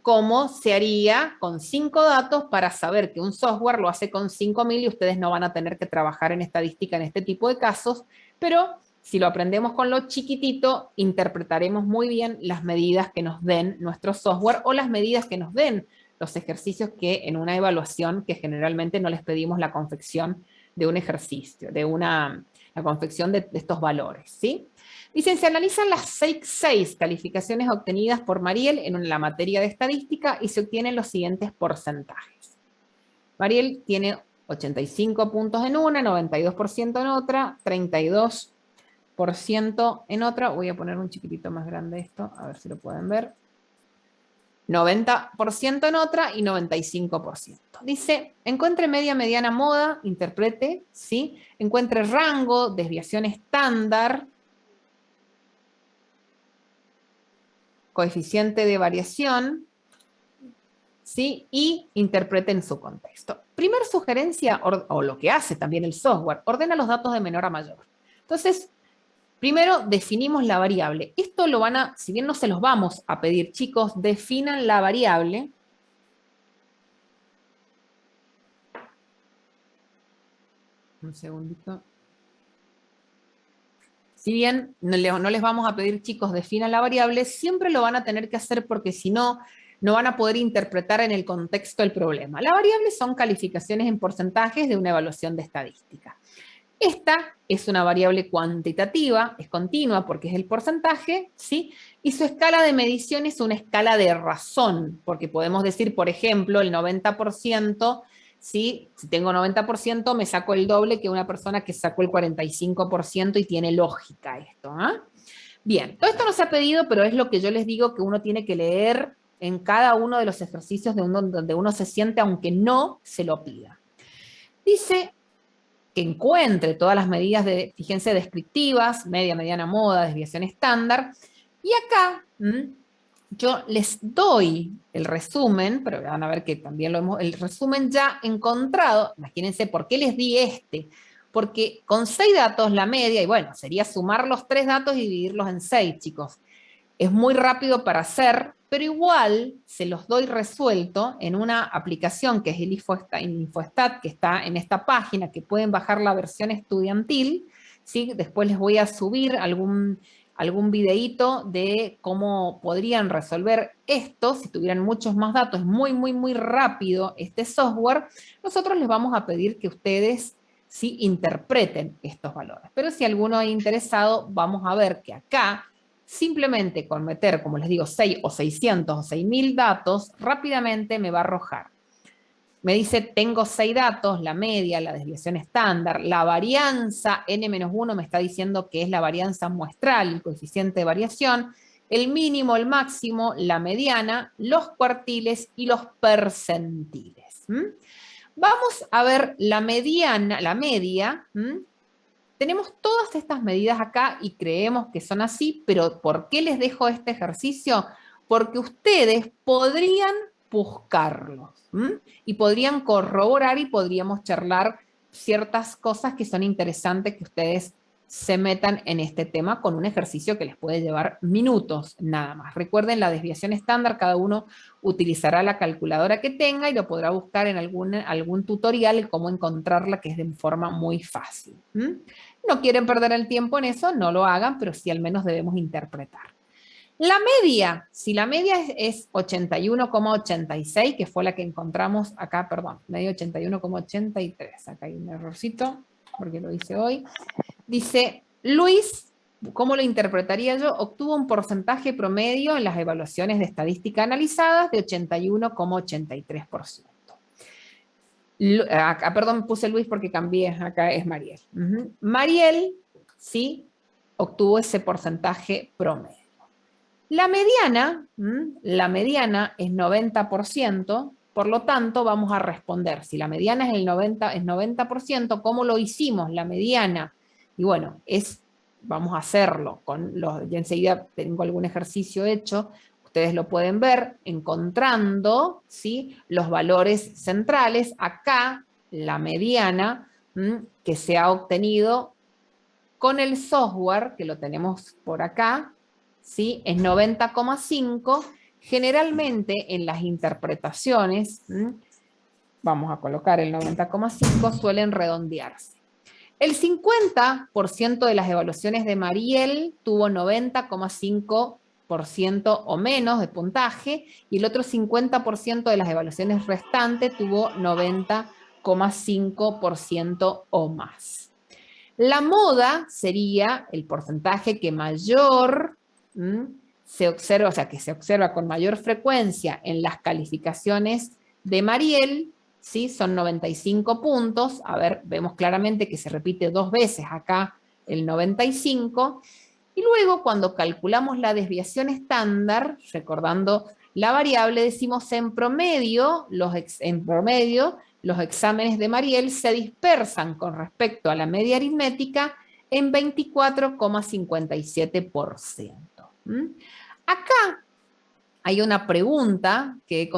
cómo se haría con 5 datos para saber que un software lo hace con 5.000 y ustedes no van a tener que trabajar en estadística en este tipo de casos, pero si lo aprendemos con lo chiquitito, interpretaremos muy bien las medidas que nos den nuestro software o las medidas que nos den los ejercicios que en una evaluación, que generalmente no les pedimos la confección de un ejercicio, la confección de estos valores, ¿sí? Dicen, se analizan las 6 calificaciones obtenidas por Mariel en la materia de estadística y se obtienen los siguientes porcentajes. Mariel tiene 85 puntos en una, 92% en otra, 32% en otra. Voy a poner un chiquitito más grande esto, a ver si lo pueden ver. 90% en otra y 95%. Dice, encuentre media, mediana, moda, interprete, ¿sí? Encuentre rango, desviación estándar, coeficiente de variación, ¿sí? Y interprete en su contexto. Primer sugerencia, o lo que hace también el software, ordena los datos de menor a mayor. Entonces, primero definimos la variable. Esto lo van a, si bien no se los vamos a pedir, chicos, definan la variable. Un segundito. Si bien no les vamos a pedir, chicos, definan la variable, siempre lo van a tener que hacer porque si no, no van a poder interpretar en el contexto el problema. La variable son calificaciones en porcentajes de una evaluación de estadística. Esta es una variable cuantitativa, es continua porque es el porcentaje, ¿sí? Y su escala de medición es una escala de razón, porque podemos decir, por ejemplo, el 90%, ¿sí? Si tengo 90%, me saco el doble que una persona que sacó el 45% y tiene lógica esto, ¿ah? Bien, todo esto no se ha pedido, pero es lo que yo les digo que uno tiene que leer en cada uno de los ejercicios donde uno se siente, aunque no se lo pida. Dice que encuentre todas las medidas de, fíjense, descriptivas, media, mediana, moda, desviación estándar, y acá yo les doy el resumen, pero van a ver que también el resumen ya encontrado. Imagínense por qué les di porque con 6 datos la media, y bueno, sería sumar los 3 datos y dividirlos en 6, chicos. Es muy rápido para hacer, pero igual se los doy resuelto en una aplicación que es el Infostat, que está en esta página, que pueden bajar la versión estudiantil, ¿sí? Después les voy a subir algún videíto de cómo podrían resolver esto, si tuvieran muchos más datos, muy rápido este software. Nosotros les vamos a pedir que ustedes sí interpreten estos valores. Pero si alguno es interesado, vamos a ver que acá, simplemente con meter, como les digo, 6 o 600 o 6.000 datos, rápidamente me va a arrojar. Me dice, tengo 6 datos, la media, la desviación estándar, la varianza n-1 me está diciendo que es la varianza muestral, el coeficiente de variación, el mínimo, el máximo, la mediana, los cuartiles y los percentiles. Vamos a ver la mediana, la media. Tenemos todas estas medidas acá y creemos que son así, pero ¿por qué les dejo este ejercicio? Porque ustedes podrían buscarlos y podrían corroborar y podríamos charlar ciertas cosas que son interesantes que ustedes se metan en este tema con un ejercicio que les puede llevar minutos nada más. Recuerden la desviación estándar, cada uno utilizará la calculadora que tenga y lo podrá buscar en algún tutorial cómo encontrarla, que es de forma muy fácil. No quieren perder el tiempo en eso, no lo hagan, pero sí al menos debemos interpretar. La media, si la media es 81,86, que fue la que encontramos acá, perdón, media 81,83, acá hay un errorcito, porque lo hice hoy. Dice, Luis, ¿cómo lo interpretaría yo? Obtuvo un porcentaje promedio en las evaluaciones de estadística analizadas de 81,83%. Perdón, puse Luis porque cambié, acá es Mariel. Mariel, sí, obtuvo ese porcentaje promedio. La mediana es 90%, por lo tanto vamos a responder. Si la mediana es 90%, ¿cómo lo hicimos? La mediana, y bueno, es vamos a hacerlo, y enseguida tengo algún ejercicio hecho, ustedes lo pueden ver encontrando, ¿sí?, los valores centrales. Acá la mediana que se ha obtenido con el software, que lo tenemos por acá, ¿sí?, es 90,5. Generalmente en las interpretaciones, vamos a colocar el 90,5, suelen redondearse. El 50% de las evaluaciones de Mariel tuvo 90,5% o menos de puntaje, y el otro 50% de las evaluaciones restantes tuvo 90,5% o más. La moda sería el porcentaje que mayor se observa, o sea, que se observa con mayor frecuencia en las calificaciones de Mariel, ¿sí? Son 95 puntos. A ver, vemos claramente que se repite 2 veces acá el 95. Y luego, cuando calculamos la desviación estándar, recordando la variable, decimos en promedio los exámenes de Mariel se dispersan con respecto a la media aritmética en 24,57%. Acá hay una pregunta que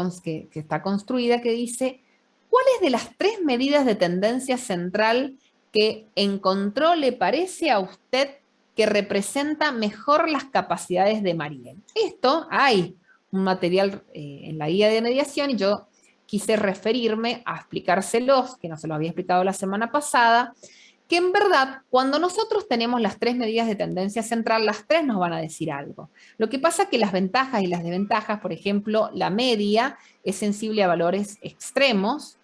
está construida que dice: ¿cuáles de las 3 medidas de tendencia central que encontró le parece a usted que representa mejor las capacidades de Mariel? Esto, hay un material en la guía de mediación y yo quise referirme a explicárselos, que no se lo había explicado la semana pasada, que en verdad, cuando nosotros tenemos las 3 medidas de tendencia central, las 3 nos van a decir algo. Lo que pasa es que las ventajas y las desventajas, por ejemplo, la media es sensible a valores extremos,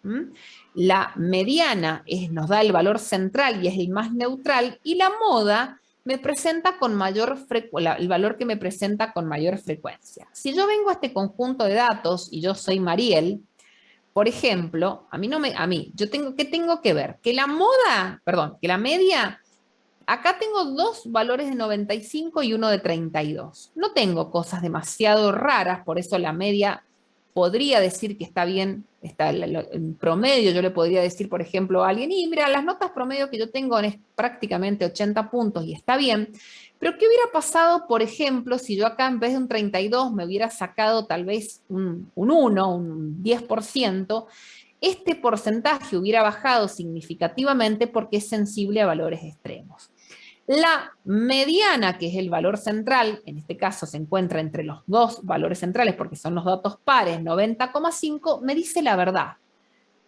la mediana nos da el valor central y es el más neutral, y la moda me presenta con el valor que me presenta con mayor frecuencia. Si yo vengo a este conjunto de datos y yo soy Mariel, por ejemplo, ¿qué tengo que ver? Que la media, acá tengo 2 valores de 95 y uno de 32. No tengo cosas demasiado raras, por eso la media podría decir que está bien, está en promedio. Yo le podría decir, por ejemplo, a alguien, y mira, las notas promedio que yo tengo es prácticamente 80 puntos y está bien. Pero ¿qué hubiera pasado, por ejemplo, si yo acá en vez de un 32 me hubiera sacado tal vez un 1, un 10%? Este porcentaje hubiera bajado significativamente porque es sensible a valores extremos. La mediana, que es el valor central, en este caso se encuentra entre los 2 valores centrales porque son los datos pares, 90,5, me dice la verdad.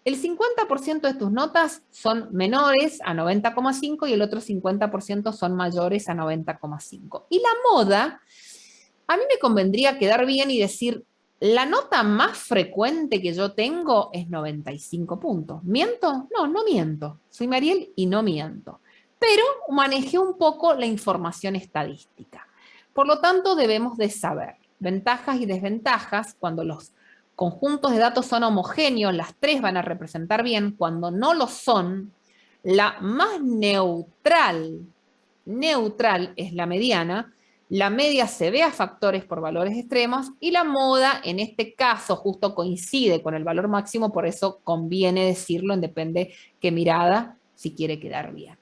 El 50% de tus notas son menores a 90,5 y el otro 50% son mayores a 90,5. Y la moda, a mí me convendría quedar bien y decir, la nota más frecuente que yo tengo es 95 puntos. ¿Miento? No, no miento. Soy Mariel y no miento. Pero manejé un poco la información estadística. Por lo tanto, debemos de saber ventajas y desventajas. Cuando los conjuntos de datos son homogéneos, las 3 van a representar bien. Cuando no lo son, la más neutral es la mediana. La media se ve a factores por valores extremos y la moda, en este caso, justo coincide con el valor máximo, por eso conviene decirlo, depende qué mirada, si quiere quedar bien.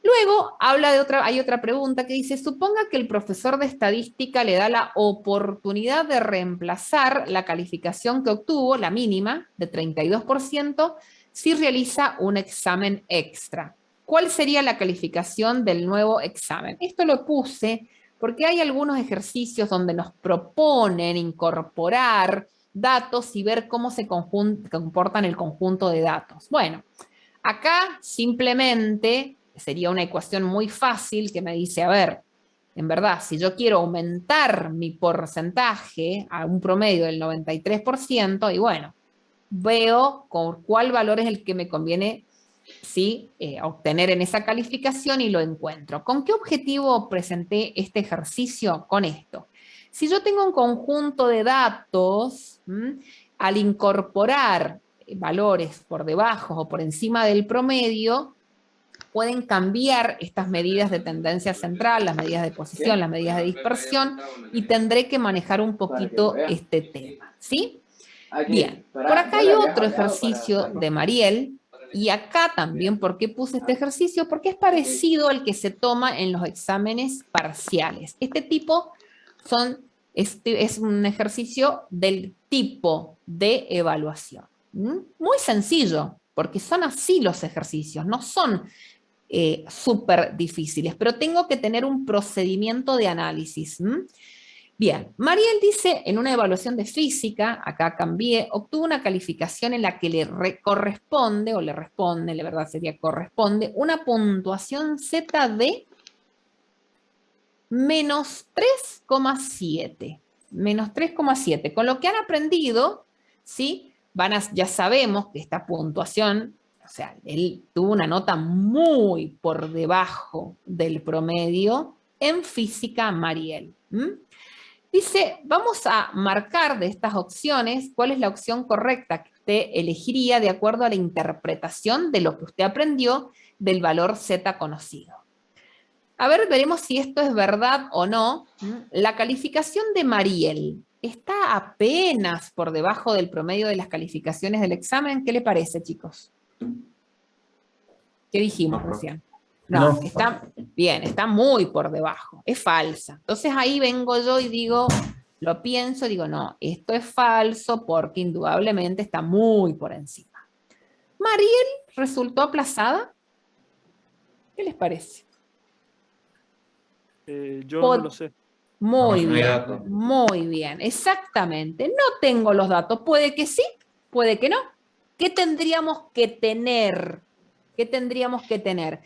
Luego hay otra pregunta que dice: suponga que el profesor de estadística le da la oportunidad de reemplazar la calificación que obtuvo, la mínima, de 32%, si realiza un examen extra. ¿Cuál sería la calificación del nuevo examen? Esto lo puse porque hay algunos ejercicios donde nos proponen incorporar datos y ver cómo se comportan el conjunto de datos. Bueno, acá simplemente sería una ecuación muy fácil que me dice, a ver, en verdad, si yo quiero aumentar mi porcentaje a un promedio del 93%, y bueno, veo con cuál valor es el que me conviene, ¿sí?, obtener en esa calificación y lo encuentro. ¿Con qué objetivo presenté este ejercicio? Con esto. Si yo tengo un conjunto de datos, al incorporar valores por debajo o por encima del promedio, pueden cambiar estas medidas de tendencia central, las medidas de posición, las medidas de dispersión, y tendré que manejar un poquito este tema, ¿sí? Bien, por acá hay otro ejercicio de Mariel, Y acá también, ¿por qué puse este ejercicio? Porque es parecido al que se toma en los exámenes parciales. Este tipo es un ejercicio del tipo de evaluación. Muy sencillo, porque son así los ejercicios, no son súper difíciles, pero tengo que tener un procedimiento de análisis. Bien, Mariel dice en una evaluación de física, acá cambié, obtuvo una calificación en la que le corresponde, o le responde, la verdad sería corresponde, una puntuación Z de menos 3,7. Menos 3,7. Con lo que han aprendido, ¿sí? Ya sabemos que esta puntuación, o sea, él tuvo una nota muy por debajo del promedio en física Mariel. Dice, vamos a marcar de estas opciones cuál es la opción correcta que usted elegiría de acuerdo a la interpretación de lo que usted aprendió del valor Z conocido. A ver, veremos si esto es verdad o no. La calificación de Mariel está apenas por debajo del promedio de las calificaciones del examen. ¿Qué le parece, chicos? ¿Qué dijimos recién? No, está bien, está muy por debajo, es falsa. Entonces ahí vengo yo y digo, lo pienso, digo, no, esto es falso porque indudablemente está muy por encima. ¿Mariel resultó aplazada? ¿Qué les parece? Yo no lo sé. Muy bien, exactamente. No tengo los datos, puede que sí, puede que no. ¿Qué tendríamos que tener? ¿Qué tendríamos que tener?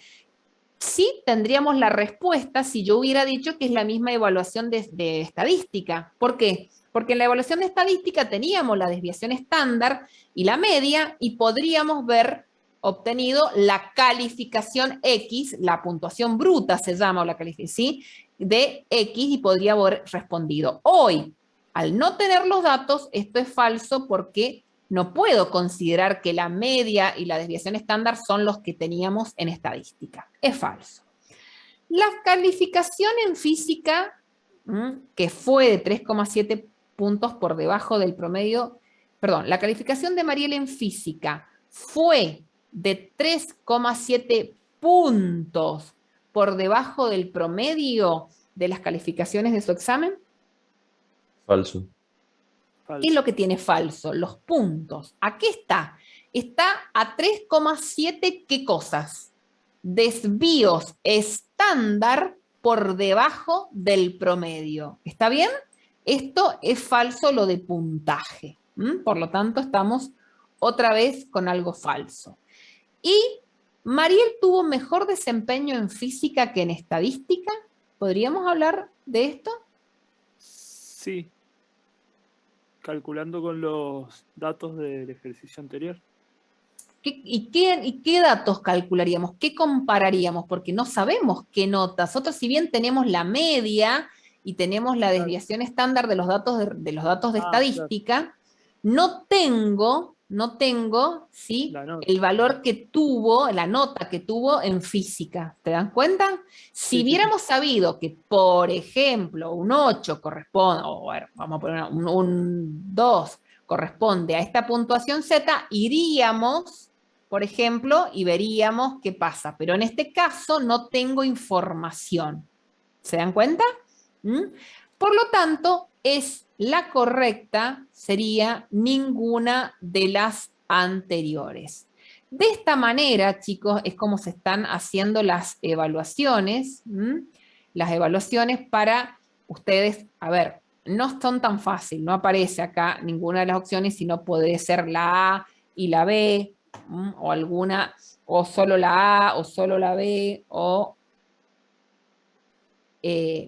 Sí tendríamos la respuesta si yo hubiera dicho que es la misma evaluación de estadística. ¿Por qué? Porque en la evaluación de estadística teníamos la desviación estándar y la media y podríamos ver obtenido la calificación X, la puntuación bruta se llama, o la calificación, ¿sí? De X y podría haber respondido. Hoy, al no tener los datos, esto es falso porque no puedo considerar que la media y la desviación estándar son los que teníamos en estadística. Es falso. La calificación en física, que fue de 3,7 puntos por debajo del promedio, perdón, la calificación de Mariel en física fue de 3,7 puntos por debajo del promedio de las calificaciones de su examen. Falso. ¿Qué es lo que tiene falso? Los puntos. Aquí está. Está a 3,7 ¿qué cosas? Desvíos estándar por debajo del promedio. ¿Está bien? Esto es falso lo de puntaje. Por lo tanto, estamos otra vez con algo falso. ¿Y Mariel tuvo mejor desempeño en física que en estadística? ¿Podríamos hablar de esto? Sí. Calculando con los datos del ejercicio anterior. ¿Y qué datos calcularíamos? ¿Qué compararíamos? Porque no sabemos qué notas. Nosotros, si bien tenemos la media y tenemos la desviación estándar de los datos de estadística, claro, no tengo ¿sí? El valor que tuvo, la nota que tuvo en física. ¿Te dan cuenta? Si hubiéramos sabido que, por ejemplo, un 8 corresponde, o bueno, vamos a poner un 2 corresponde a esta puntuación Z, iríamos, por ejemplo, y veríamos qué pasa. Pero en este caso no tengo información. ¿Se dan cuenta? Por lo tanto, la correcta sería ninguna de las anteriores. De esta manera, chicos, es como se están haciendo las evaluaciones. Las evaluaciones para ustedes, a ver, no son tan fáciles, no aparece acá ninguna de las opciones, sino puede ser la A y la B, o alguna, o solo la A, o solo la B, o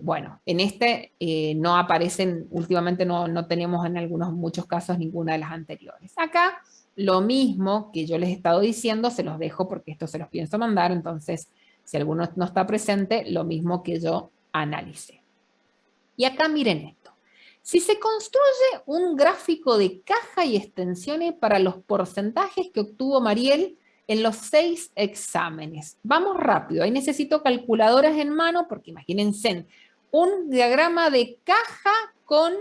bueno, en no aparecen, últimamente no tenemos en muchos casos ninguna de las anteriores. Acá, lo mismo que yo les he estado diciendo, se los dejo porque esto se los pienso mandar, entonces, si alguno no está presente, lo mismo que yo analicé. Y acá miren esto. Si se construye un gráfico de caja y extensiones para los porcentajes que obtuvo Mariel en los 6 exámenes. Vamos rápido, ahí necesito calculadoras en mano porque imagínense, un diagrama de caja con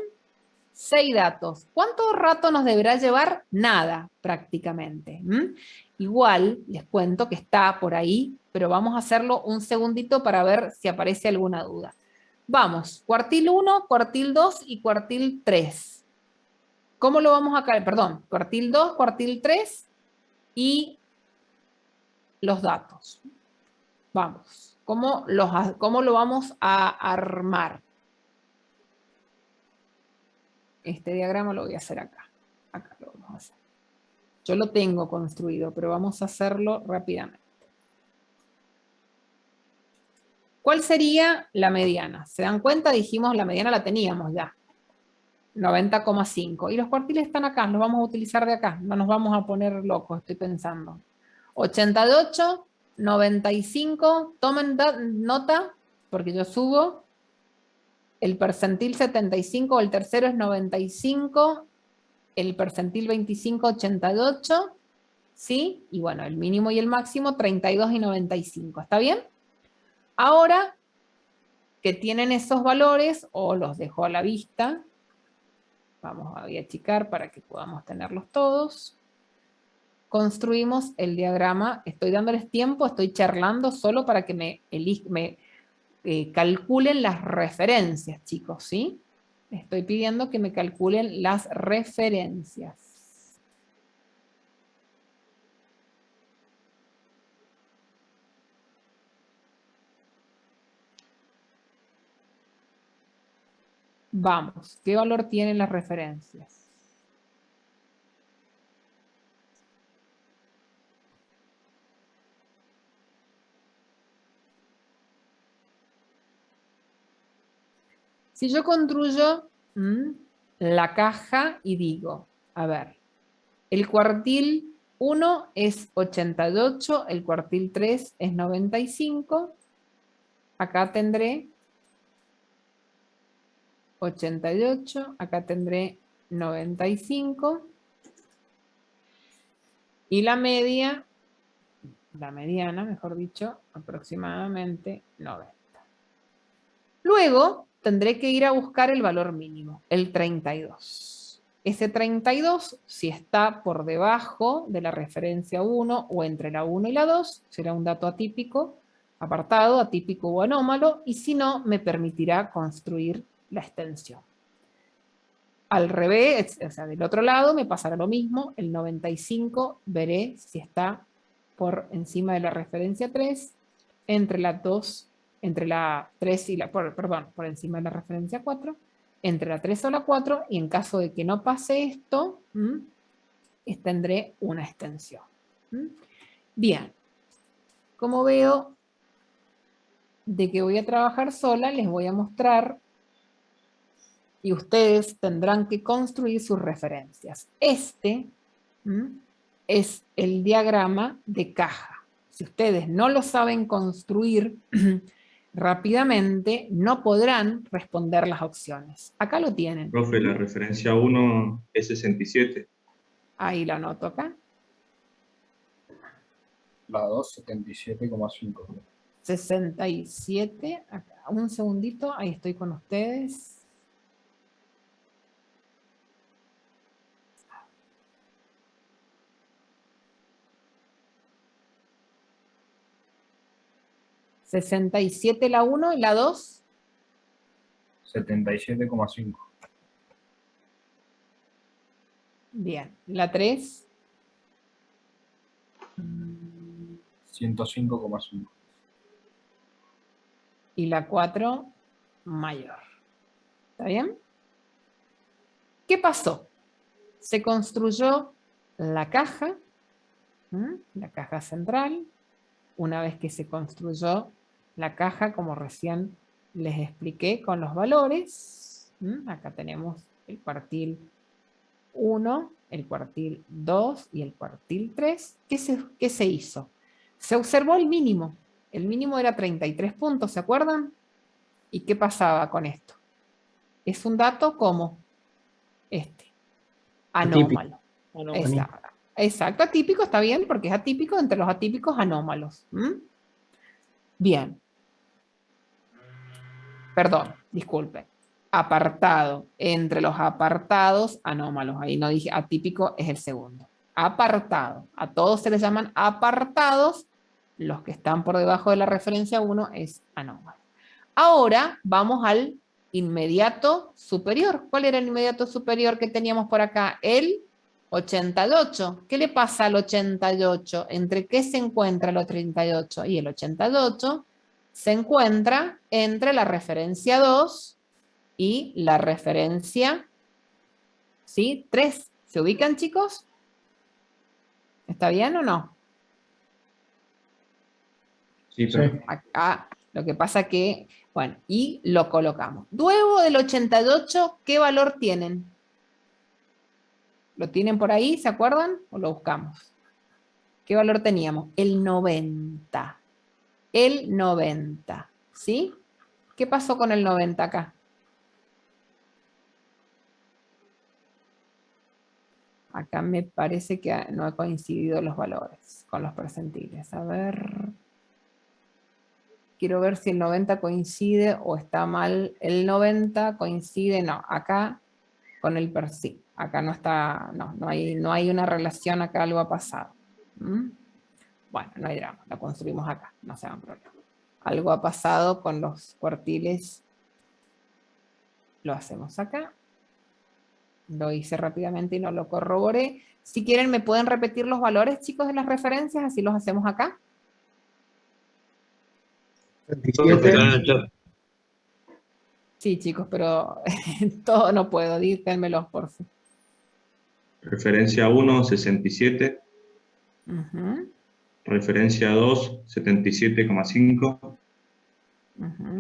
6 datos. ¿Cuánto rato nos deberá llevar? Nada, prácticamente. Igual, les cuento que está por ahí, pero vamos a hacerlo un segundito para ver si aparece alguna duda. Vamos, cuartil 1, cuartil 2 y cuartil 3. ¿Cómo lo vamos a caer? Perdón, cuartil 2, cuartil 3 y los datos. Vamos, ¿cómo lo vamos a armar? Este diagrama lo voy a hacer acá. Acá lo vamos a hacer. Yo lo tengo construido, pero vamos a hacerlo rápidamente. ¿Cuál sería la mediana? ¿Se dan cuenta? Dijimos la mediana la teníamos ya. 90,5. Y los cuartiles están acá, los vamos a utilizar de acá. No nos vamos a poner locos, estoy pensando. 88, 95, tomen nota, porque yo subo. El percentil 75, el tercero es 95, el percentil 25, 88, ¿sí? Y bueno, el mínimo y el máximo 32 y 95, ¿está bien? Ahora que tienen esos valores, o los dejo a la vista, voy a achicar para que podamos tenerlos todos. Construimos el diagrama, estoy dándoles tiempo, estoy charlando solo para que me calculen las referencias, chicos, ¿sí? Estoy pidiendo que me calculen las referencias. Vamos, ¿qué valor tienen las referencias? Si yo construyo la caja y digo, a ver, el cuartil 1 es 88, el cuartil 3 es 95, acá tendré 88, acá tendré 95, y la mediana, mejor dicho, aproximadamente 90. Luego tendré que ir a buscar el valor mínimo, el 32. Ese 32, si está por debajo de la referencia 1 o entre la 1 y la 2, será un dato atípico, apartado, atípico o anómalo, y si no, me permitirá construir la extensión. Al revés, o sea, del otro lado me pasará lo mismo, el 95 veré si está por encima de la referencia 3, entre la 2, entre la 3 y la, perdón, por encima de la referencia 4, entre la 3 o la 4, y en caso de que no pase esto, tendré una extensión. Bien, como veo de que voy a trabajar sola, les voy a mostrar y ustedes tendrán que construir sus referencias. Este es el diagrama de caja. Si ustedes no lo saben construir rápidamente, no podrán responder las opciones. Acá lo tienen. Profe, la referencia 1 es 67. Ahí lo anoto acá. La 2, 77,5. 67, acá. Un segundito, ahí estoy con ustedes. ¿67 la 1 y la 2? 77,5. Bien. ¿La 3? 105,5. Y la 4, mayor. ¿Está bien? ¿Qué pasó? Se construyó la caja central. Una vez que se construyó la caja, como recién les expliqué, con los valores, acá tenemos el cuartil 1, el cuartil 2 y el cuartil 3. ¿Qué se hizo? Se observó el mínimo. El mínimo era 33 puntos, ¿se acuerdan? ¿Y qué pasaba con esto? Es un dato como anómalo. Exacto, atípico está bien porque es atípico entre los atípicos anómalos. Bien. Perdón, disculpen. apartado entre los apartados anómalos. Ahí no dije atípico, es el segundo. Apartado. A todos se les llaman apartados. Los que están por debajo de la referencia 1 es anómalo. Ahora vamos al inmediato superior. ¿Cuál era el inmediato superior que teníamos por acá? El 88. ¿Qué le pasa al 88? ¿Entre qué se encuentra el 38? Y el 88 se encuentra entre la referencia 2 y la referencia, ¿sí? 3. ¿Se ubican, chicos? ¿Está bien o no? Sí, pero Acá lo que pasa que, bueno, y lo colocamos. Luego del 88, ¿qué valor tienen? ¿Lo tienen por ahí? ¿Se acuerdan? ¿O lo buscamos? ¿Qué valor teníamos? El 90. El 90, ¿sí? ¿Qué pasó con el 90 acá? Acá me parece que no han coincidido los valores con los percentiles. A ver. Quiero ver si el 90 coincide o está mal. El 90 coincide, no. Acá con el sí. Acá no está, no hay una relación, acá algo ha pasado. ¿Mm? Bueno, no hay drama, la construimos acá, no se hagan problema. Algo ha pasado con los cuartiles. Lo hacemos acá. Lo hice rápidamente y no lo corroboré. Si quieren, ¿me pueden repetir los valores, chicos, de las referencias? Así los hacemos acá. 27. Sí, chicos, pero todo no puedo. Díganmelos, por favor. referencia 1, 67. Referencia 2, 77,5.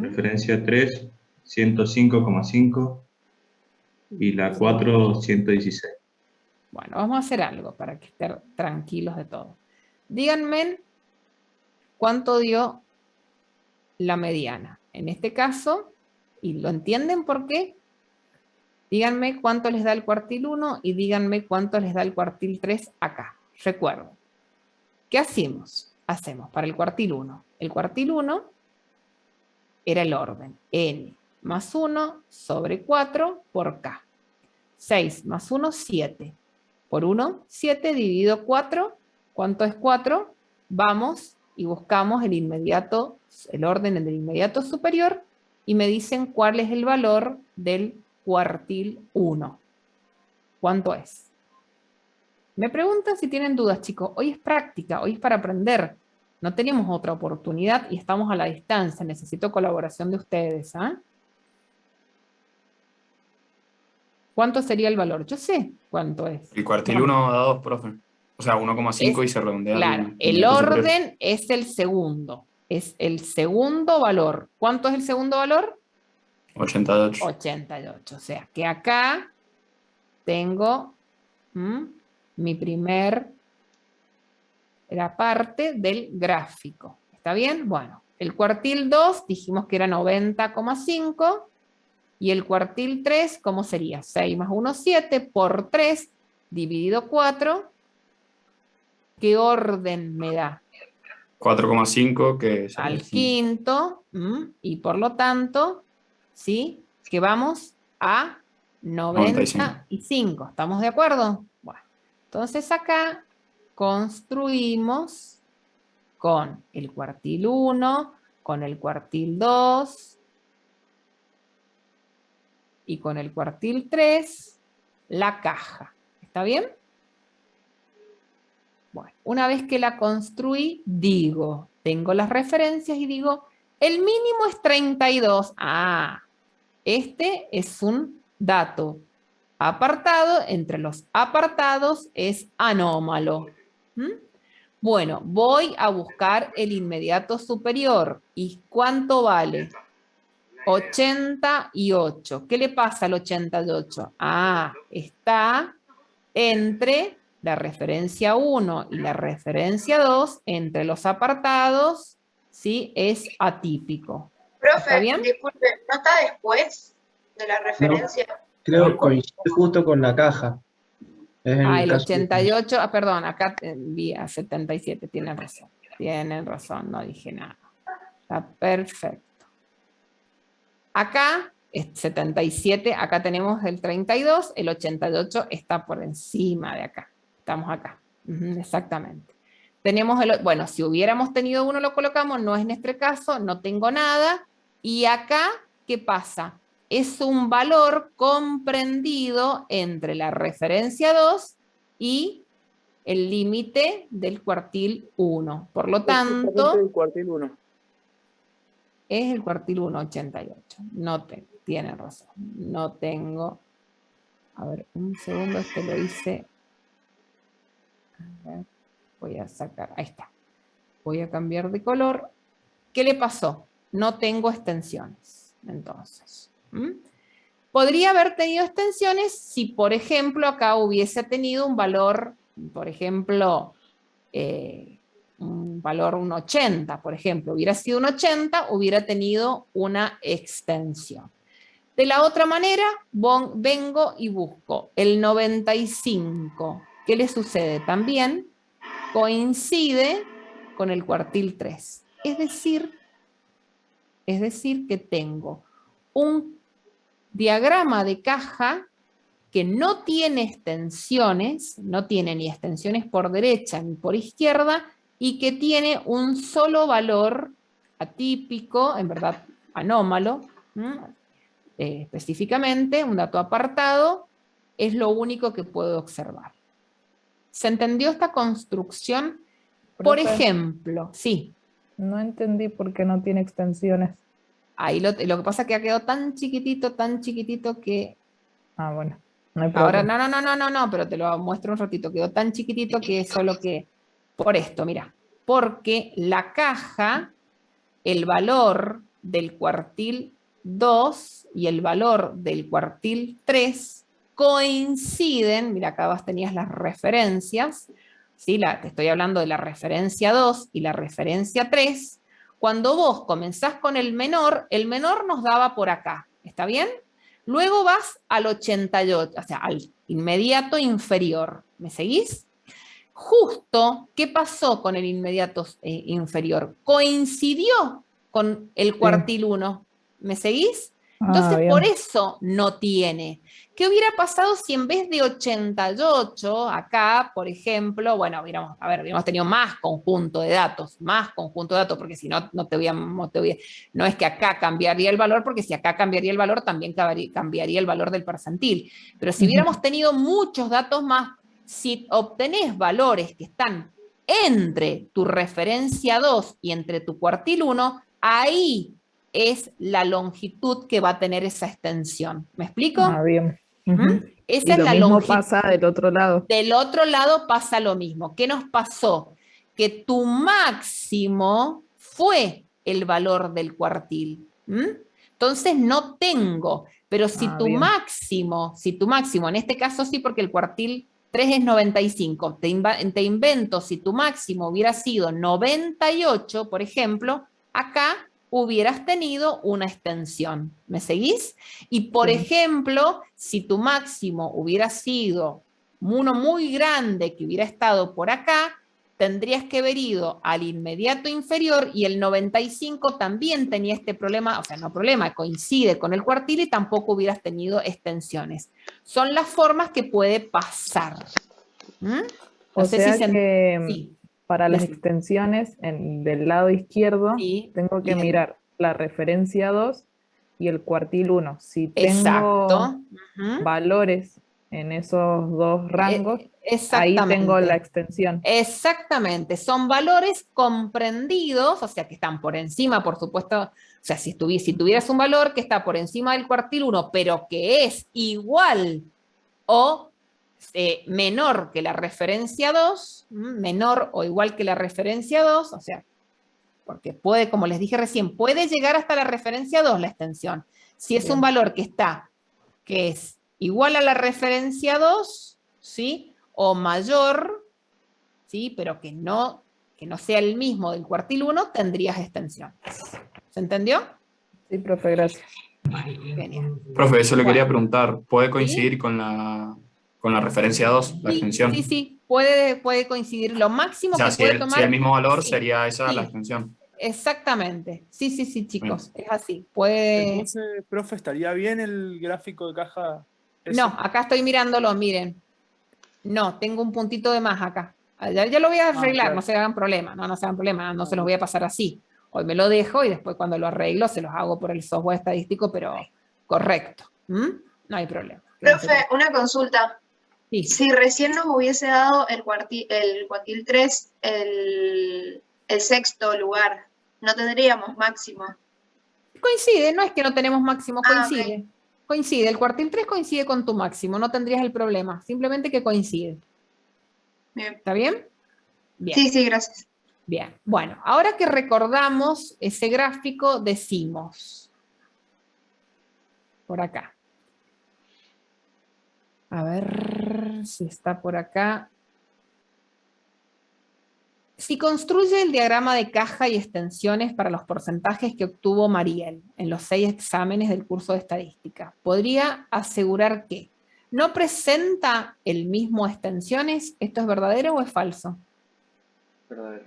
Referencia 3, 105,5. Y la 4, 116. Bueno, vamos a hacer algo para que estén tranquilos de todo. Díganme cuánto dio la mediana. En este caso, ¿y lo entienden por qué? Díganme cuánto les da el cuartil 1 y díganme cuánto les da el cuartil 3 acá. Recuerden. ¿Qué hacemos? Hacemos para el cuartil 1. El cuartil 1 era el orden. N más 1 sobre 4 por K. 6 más 1, 7. Por 1, 7 dividido 4. ¿Cuánto es 4? Vamos y buscamos el inmediato, el orden del inmediato superior y me dicen cuál es el valor del cuartil 1. ¿Cuánto es? Me preguntan si tienen dudas, chicos. Hoy es práctica, hoy es para aprender. No tenemos otra oportunidad y estamos a la distancia. Necesito colaboración de ustedes. ¿Ah? ¿Cuánto sería el valor? Yo sé cuánto es. El cuartil 1 da 2, profe. O sea, 1,5 y se redondea. Claro, el orden es el segundo. Es el segundo valor. ¿Cuánto es el segundo valor? 88. 88. O sea, que acá tengo mi primer era parte del gráfico. ¿Está bien? Bueno, el cuartil 2 dijimos que era 90,5 y el cuartil 3, ¿cómo sería? 6 más 1, 7 por 3 dividido 4. ¿Qué orden me da? 4,5 que es al quinto, y por lo tanto, ¿sí? Que vamos a 95. ¿Estamos de acuerdo? Bueno, entonces acá construimos con el cuartil 1, con el cuartil 2 y con el cuartil 3 la caja. ¿Está bien? Bueno, una vez que la construí, digo, tengo las referencias y digo, el mínimo es 32. Ah, este es un dato apartado, entre los apartados es anómalo. Bueno, voy a buscar el inmediato superior. ¿Y cuánto vale? 88. ¿Qué le pasa al 88? Ah, está entre la referencia 1 y la referencia 2, entre los apartados, ¿sí? Es atípico. Profe, disculpe, ¿no está después de la referencia? No, creo que coincide justo con la caja. El 88, perdón, acá vi a 77, tienen razón, no dije nada. Está perfecto. Acá 77, acá tenemos el 32, el 88 está por encima de acá. Estamos acá, exactamente. Tenemos bueno, si hubiéramos tenido uno lo colocamos, no es en este caso, no tengo nada. Y acá, ¿qué pasa? Es un valor comprendido entre la referencia 2 y el límite del cuartil 1. Por lo tanto, el cuartil 1. es el cuartil 1, 88. No tienen razón. No tengo. A ver, un segundo, este lo hice. A ver, voy a sacar, ahí está. Voy a cambiar de color. ¿Qué le pasó? No tengo extensiones, entonces. Podría haber tenido extensiones si, por ejemplo, acá hubiese tenido un valor, por ejemplo, un valor, un 80, por ejemplo. Hubiera sido un 80, hubiera tenido una extensión. De la otra manera, vengo y busco el 95. ¿Qué le sucede? También coincide con el cuartil 3. Es decir que tengo un diagrama de caja que no tiene extensiones, no tiene ni extensiones por derecha ni por izquierda, y que tiene un solo valor atípico, en verdad anómalo, específicamente, un dato apartado, es lo único que puedo observar. ¿Se entendió esta construcción? Por ejemplo, sí. No entendí por qué no tiene extensiones. Ahí lo que pasa es que ha quedado tan chiquitito que... Ah, bueno. No hay ahora, problema. no, pero te lo muestro un ratito. Quedó tan chiquitito que es solo que... Por esto, mira. Porque la caja, el valor del cuartil 2 y el valor del cuartil 3 coinciden. Mira, acá vos tenías las referencias. ¿Sí? Te estoy hablando de la referencia 2 y la referencia 3. Cuando vos comenzás con el menor nos daba por acá, ¿está bien? Luego vas al 88, o sea, al inmediato inferior. ¿Me seguís? Justo, ¿qué pasó con el inmediato inferior? Coincidió con el cuartil 1. ¿Me seguís? Entonces, por eso no tiene. ¿Qué hubiera pasado si en vez de 88, acá, por ejemplo, bueno, hubiéramos tenido más conjunto de datos, porque si no, no es que acá cambiaría el valor, porque si acá cambiaría el valor, también cambiaría el valor del percentil. Pero si hubiéramos tenido muchos datos más, si obtenés valores que están entre tu referencia 2 y entre tu cuartil 1, ahí es la longitud que va a tener esa extensión. ¿Me explico? Ah, bien. Esa es lo la mismo longitud. pasa del otro lado. Del otro lado pasa lo mismo. ¿Qué nos pasó? Que tu máximo fue el valor del cuartil. Entonces no tengo, pero si tu máximo, en este caso sí, porque el cuartil 3 es 95, te invento, si tu máximo hubiera sido 98, por ejemplo, acá hubieras tenido una extensión. ¿Me seguís? Y por ejemplo, si tu máximo hubiera sido uno muy grande que hubiera estado por acá, tendrías que haber ido al inmediato inferior, y el 95 también tenía este problema, o sea, no problema, coincide con el cuartil y tampoco hubieras tenido extensiones. Son las formas que puede pasar. O sea que para las extensiones del lado izquierdo tengo que mirar la referencia 2 y el cuartil 1. Si tengo valores en esos dos rangos, ahí tengo la extensión. Exactamente, son valores comprendidos, o sea, que están por encima, por supuesto. O sea, si tuvieras un valor que está por encima del cuartil 1, pero que es igual o menor que la referencia 2, menor o igual que la referencia 2, o sea, porque puede, como les dije recién, puede llegar hasta la referencia 2 la extensión. Si es un valor que es igual a la referencia 2, ¿sí? O mayor, ¿sí? Pero que no sea el mismo del cuartil 1, tendrías extensiones. ¿Se entendió? Sí, profe, gracias. Genial. Profe, eso le quería preguntar, ¿puede coincidir con la referencia 2, la extensión? Sí, puede coincidir. Lo máximo o sea, que puede tomar... si el mismo valor sería esa la extensión. Exactamente. Sí, sí, sí, chicos, es así. Puede... Entonces, profe, ¿estaría bien el gráfico de caja? No, acá estoy mirándolo, miren. No, tengo un puntito de más acá. Ya lo voy a arreglar, claro. no se hagan problema, no se hagan problema, no se los voy a pasar así. Hoy me lo dejo y después cuando lo arreglo se los hago por el software estadístico, pero correcto. No hay problema. Profe, una consulta. Sí. Si recién nos hubiese dado el cuartil 3 el sexto lugar, ¿no tendríamos máximo? Coincide, no es que no tenemos máximo, coincide. Okay. Coincide, el cuartil 3 coincide con tu máximo, no tendrías el problema, simplemente que coincide. Bien. ¿Está bien? Bien. Sí, sí, gracias. Bien, bueno, ahora que recordamos ese gráfico, decimos, por acá. A ver si está por acá. Si construye el diagrama de caja y extensiones para los porcentajes que obtuvo Mariel en los 6 exámenes del curso de estadística, ¿podría asegurar que no presenta el mismo extensiones? ¿Esto es verdadero o es falso? Verdadero.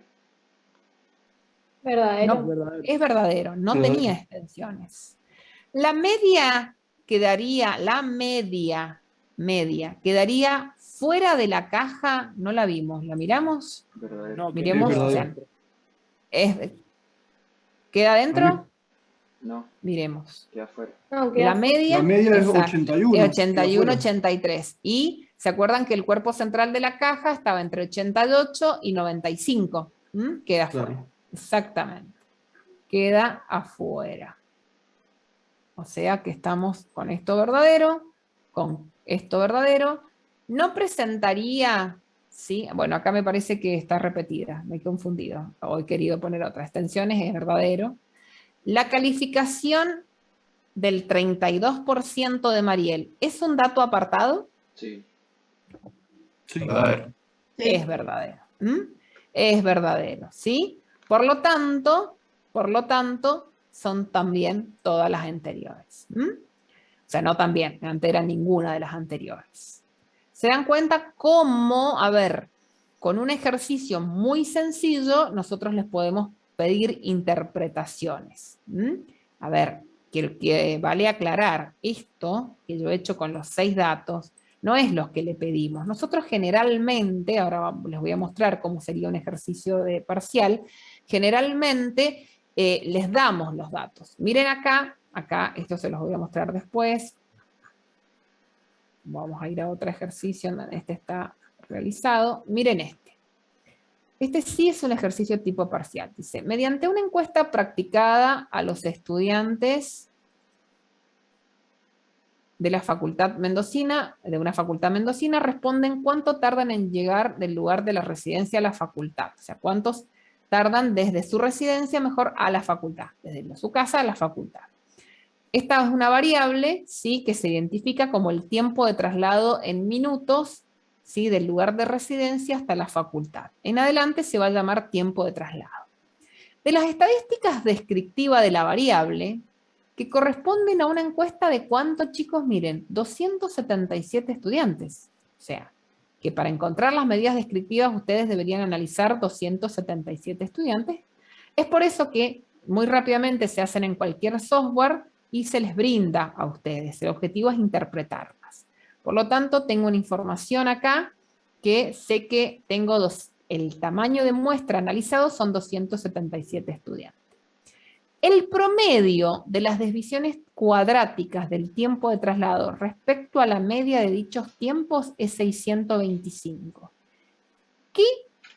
Verdadero. No, es verdadero, no tenía extensiones. La media quedaría, quedaría fuera de la caja, no la vimos, ¿la miramos? Verdadero. No, Miremos, es o sea, ¿queda adentro? No, Miremos. queda afuera. No, La media es exacto, 81. Es 81, 83. Y se acuerdan que el cuerpo central de la caja estaba entre 88 y 95. Queda afuera. Claro. Exactamente. Queda afuera. O sea que estamos con esto verdadero, con esto verdadero. No presentaría, ¿sí? Bueno, acá me parece que está repetida, me he confundido. O he querido poner otra. Extensiones es verdadero. La calificación del 32% de Mariel, ¿es un dato apartado? Sí. Sí. Verdadero. Es verdadero. Es verdadero, ¿sí? Por lo tanto, son también todas las anteriores. O sea, no también, antes era ninguna de las anteriores. ¿Se dan cuenta cómo, a ver, con un ejercicio muy sencillo, nosotros les podemos pedir interpretaciones? A ver, que vale aclarar, esto que yo he hecho con los 6 datos, no es lo que le pedimos. Nosotros generalmente, ahora les voy a mostrar cómo sería un ejercicio de parcial, generalmente les damos los datos. Miren acá, esto se los voy a mostrar después. Vamos a ir a otro ejercicio donde este está realizado. Miren este. Este sí es un ejercicio tipo parcial. Dice, mediante una encuesta practicada a los estudiantes de la facultad mendocina, responden cuánto tardan en llegar del lugar de la residencia a la facultad. O sea, cuántos tardan desde su residencia, mejor, a la facultad. Desde su casa a la facultad. Esta es una variable, ¿sí?, que se identifica como el tiempo de traslado en minutos, ¿sí?, del lugar de residencia hasta la facultad. En adelante se va a llamar tiempo de traslado. De las estadísticas descriptivas de la variable, que corresponden a una encuesta de ¿cuántos, chicos? Miren, 277 estudiantes. O sea, que para encontrar las medidas descriptivas ustedes deberían analizar 277 estudiantes. Es por eso que muy rápidamente se hacen en cualquier software y se les brinda a ustedes. El objetivo es interpretarlas. Por lo tanto, tengo una información acá que sé que tengo el tamaño de muestra analizado son 277 estudiantes. El promedio de las desviaciones cuadráticas del tiempo de traslado respecto a la media de dichos tiempos es 625. ¿Qué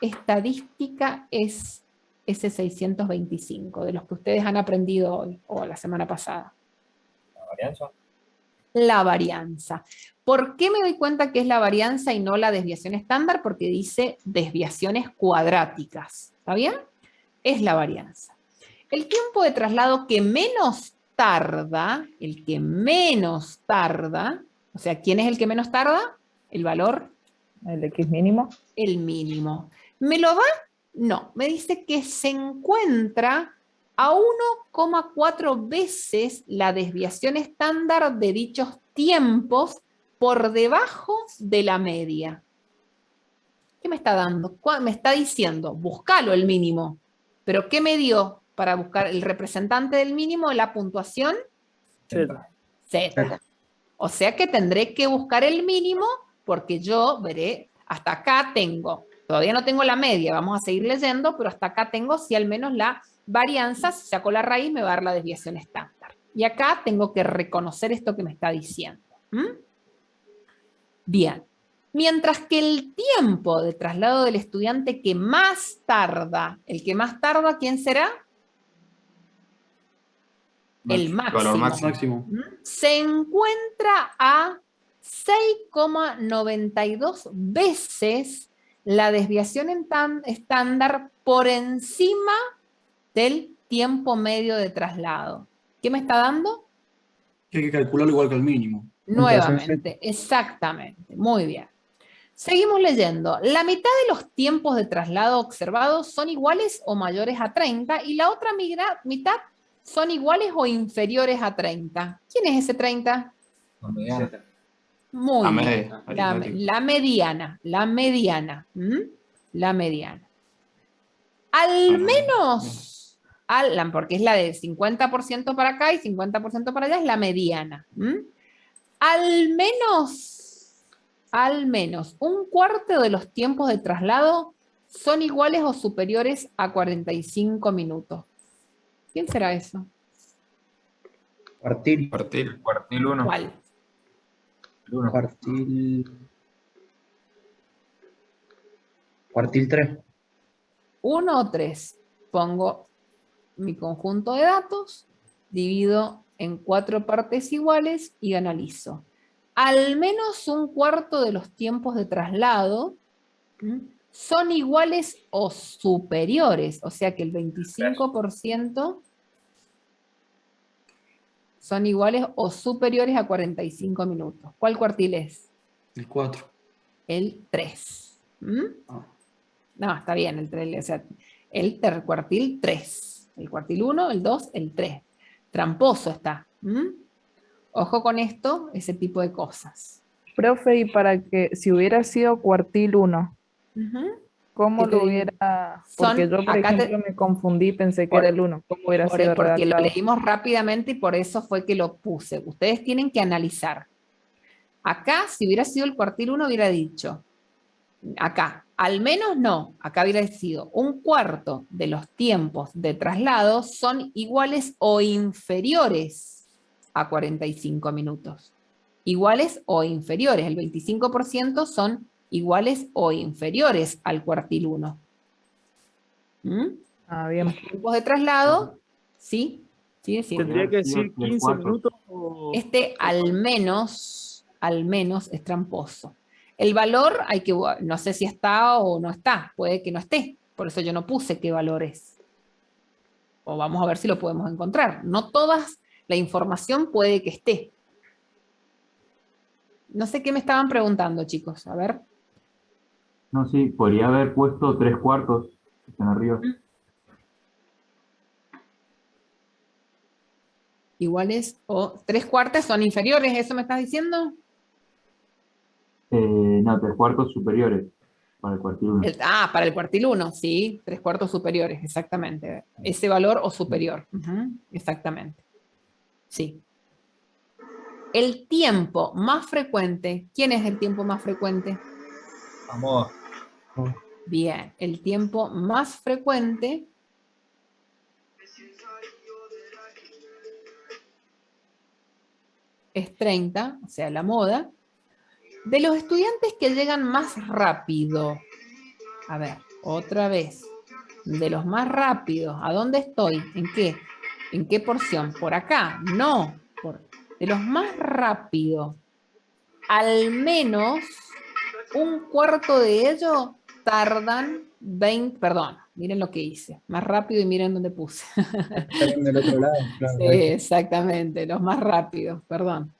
estadística es ese 625 de los que ustedes han aprendido hoy o la semana pasada? La varianza. La varianza. ¿Por qué me doy cuenta que es la varianza y no la desviación estándar? Porque dice desviaciones cuadráticas. ¿Está bien? Es la varianza. El tiempo de traslado que menos tarda, o sea, ¿quién es el que menos tarda? El valor. ¿El X mínimo? El mínimo. ¿Me lo da? No, me dice que se encuentra a 1,4 veces la desviación estándar de dichos tiempos por debajo de la media. ¿Qué me está dando? Me está diciendo, búscalo el mínimo. ¿Pero qué me dio? para buscar el representante del mínimo de la puntuación? Z. Z. O sea que tendré que buscar el mínimo porque yo veré, hasta acá tengo, todavía no tengo la media, vamos a seguir leyendo, pero hasta acá tengo si al menos la varianza, si saco la raíz me va a dar la desviación estándar. Y acá tengo que reconocer esto que me está diciendo. Bien. Mientras que el tiempo de traslado del estudiante que más tarda, el que más tarda, ¿quién será? El máximo. Se encuentra a 6,92 veces la desviación estándar por encima del tiempo medio de traslado. ¿Qué me está dando? Que hay que calcularlo igual que el mínimo. Nuevamente, exactamente. Muy bien. Seguimos leyendo. La mitad de los tiempos de traslado observados son iguales o mayores a 30 y la otra mitad son iguales o inferiores a 30. ¿Quién es ese 30? La mediana. Muy bien. La mediana. La mediana. La mediana. Al menos, porque es la de 50% para acá y 50% para allá, es la mediana. Al menos un cuarto de los tiempos de traslado son iguales o superiores a 45 minutos. ¿Quién será eso? Cuartil 1. ¿Cuál? Cuartil 3. 1 o 3. Pongo mi conjunto de datos, divido en 4 partes iguales y analizo. Al menos un cuarto de los tiempos de traslado son iguales o superiores, o sea que el 25% son iguales o superiores a 45 minutos. ¿Cuál cuartil es? El 4. El 3. No, está bien, el 3, o sea, el cuartil 3. El cuartil 1, el 2, el 3. Tramposo está. Ojo con esto, ese tipo de cosas. Profe, y para que, si hubiera sido cuartil 1, ¿cómo lo hubiera...? Porque yo, por ejemplo, me confundí, pensé que era el 1. ¿Cómo hubiera sido porque redactado? lo leímos rápidamente y por eso fue que lo puse. Ustedes tienen que analizar. Acá, si hubiera sido el cuartil 1, hubiera dicho, acá, al menos no, acá hubiera sido un cuarto de los tiempos de traslado son iguales o inferiores a 45 minutos. Iguales o inferiores, el 25% son iguales o inferiores al cuartil 1. Bien. Los tiempos de traslado, ¿sí? ¿Sí? Tendría que decir 15 minutos o... al menos es tramposo. El valor hay que, no sé si está o no está, puede que no esté, por eso yo no puse qué valor es. O vamos a ver si lo podemos encontrar. No toda la información puede que esté. No sé qué me estaban preguntando, chicos, a ver. No, sí, podría haber puesto 3/4 que están arriba. Iguales o 3/4 son inferiores, ¿eso me estás diciendo? No, 3/4 superiores para el cuartil 1. Para el cuartil 1, sí, 3/4 superiores, exactamente. Ese valor o superior, exactamente. Sí. El tiempo más frecuente, ¿quién es el tiempo más frecuente? Vamos. Bien, el tiempo más frecuente es 30, o sea, la moda, de los estudiantes que llegan más rápido. A ver, otra vez. De los más rápidos, ¿a dónde estoy? ¿En qué? ¿En qué porción? ¿Por acá? No. De los más rápidos, al menos un cuarto de ellos tardan 20, perdón, miren lo que hice, más rápido y miren dónde puse. Del otro lado, claro. Sí, exactamente, los más rápidos, perdón,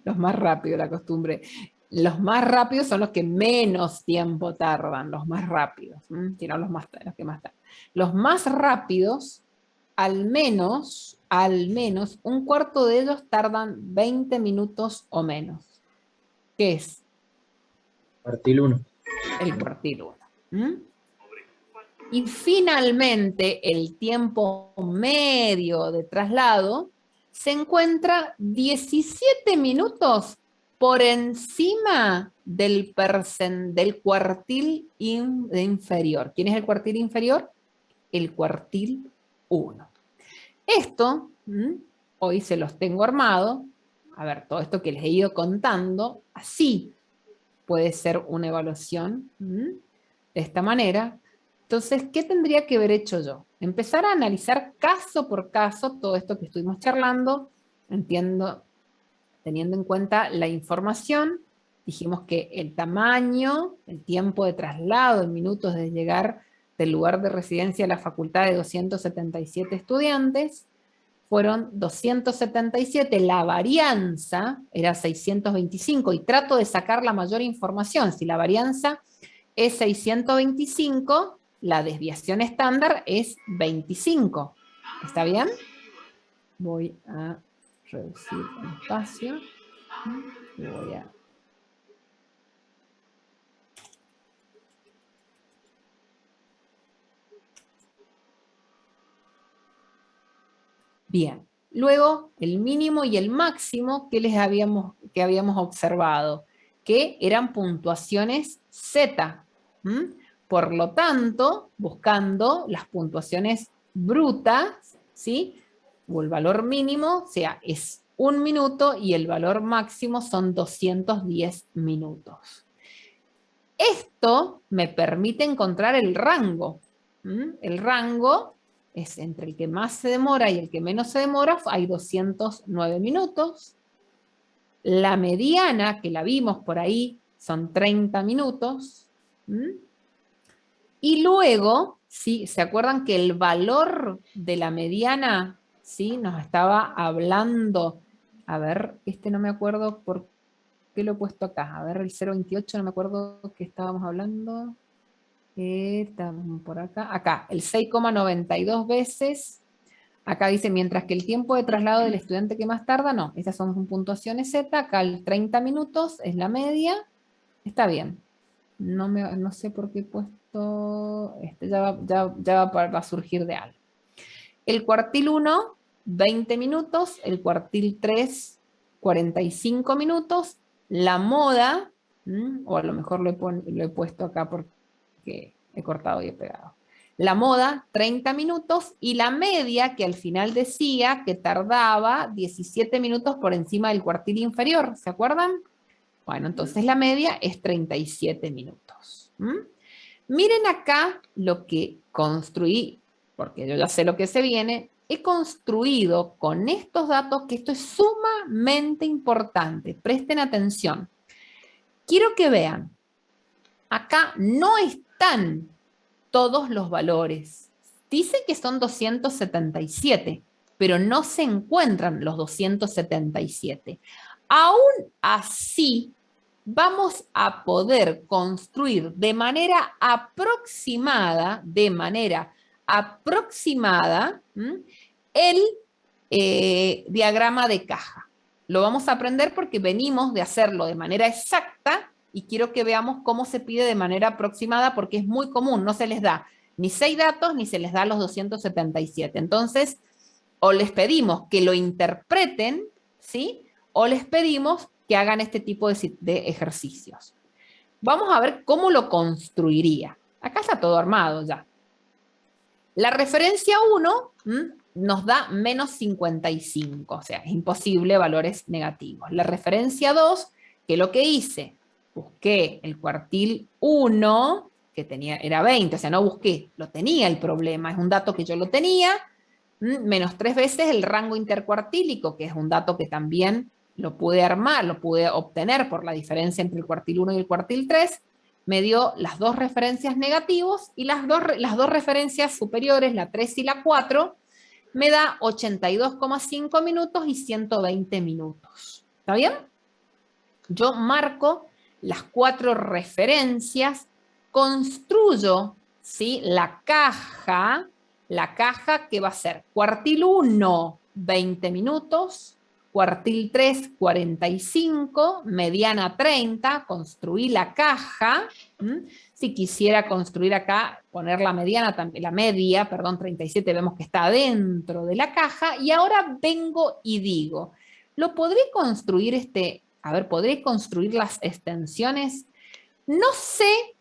los más rápidos, la costumbre. Los más rápidos son los que menos tiempo tardan, los más rápidos, sino los que más tardan. Los más rápidos, al menos, un cuarto de ellos tardan 20 minutos o menos. ¿Qué es? Cuartil 1. El cuartil 1. Y finalmente el tiempo medio de traslado se encuentra 17 minutos por encima del cuartil inferior. ¿Quién es el cuartil inferior? El cuartil 1. Esto, hoy se los tengo armado. A ver, todo esto que les he ido contando, así puede ser una evaluación, de esta manera. Entonces, ¿qué tendría que haber hecho yo? Empezar a analizar caso por caso todo esto que estuvimos charlando, teniendo en cuenta la información. Dijimos que el tamaño, el tiempo de traslado en minutos de llegar del lugar de residencia a la facultad de 277 estudiantes, fueron 277, la varianza era 625, y trato de sacar la mayor información. Si la varianza es 625, la desviación estándar es 25. ¿Está bien? Voy a reducir el espacio. Y voy a... Bien. Luego, el mínimo y el máximo que habíamos observado, que eran puntuaciones Z. Por lo tanto, buscando las puntuaciones brutas, ¿sí? O el valor mínimo, o sea, es 1 minuto y el valor máximo son 210 minutos. Esto me permite encontrar el rango. El rango es entre el que más se demora y el que menos se demora, hay 209 minutos. La mediana, que la vimos por ahí, son 30 minutos. Y luego, ¿sí? ¿Se acuerdan que el valor de la mediana, ¿sí? Nos estaba hablando, a ver, no me acuerdo por qué lo he puesto acá, a ver, el 0,28, no me acuerdo qué estábamos hablando, estamos por acá, el 6,92 veces, acá dice, mientras que el tiempo de traslado del estudiante que más tarda, no, estas son puntuaciones Z, acá el 30 minutos es la media, está bien, no sé por qué he puesto, ya va a surgir de algo. El cuartil 1, 20 minutos, el cuartil 3, 45 minutos, la moda, o a lo mejor lo he puesto acá porque he cortado y he pegado. La moda, 30 minutos, y la media, que al final decía que tardaba 17 minutos por encima del cuartil inferior, ¿se acuerdan? Bueno, entonces la media es 37 minutos. Miren acá lo que construí, porque yo ya sé lo que se viene, he construido con estos datos, que esto es sumamente importante, presten atención. Quiero que vean, acá no están todos los valores. Dice que son 277, pero no se encuentran los 277. Aún así, vamos a poder construir de manera aproximada, el diagrama de caja. Lo vamos a aprender porque venimos de hacerlo de manera exacta y quiero que veamos cómo se pide de manera aproximada porque es muy común, no se les da ni 6 datos ni se les da los 277. Entonces, o les pedimos que lo interpreten, ¿sí? O les pedimos que hagan este tipo de ejercicios. Vamos a ver cómo lo construiría. Acá está todo armado ya. La referencia 1 nos da menos 55, o sea, es imposible valores negativos. La referencia 2, que lo que hice, busqué el cuartil 1, que era 20, o sea, no busqué, lo tenía el problema, es un dato que yo lo tenía, menos 3 veces el rango intercuartílico, que es un dato que también lo pude armar, lo pude obtener por la diferencia entre el cuartil 1 y el cuartil 3, me dio las 2 referencias negativos y las dos referencias superiores, la 3 y la 4, me da 82,5 minutos y 120 minutos. ¿Está bien? Yo marco las 4 referencias, construyo, ¿sí? la caja que va a ser cuartil 1, 20 minutos, cuartil 3, 45, mediana 30, construí la caja. Si quisiera construir acá, poner la mediana, la media, perdón, 37, vemos que está dentro de la caja, y ahora vengo y digo, ¿lo podré construir podré construir las extensiones? No sé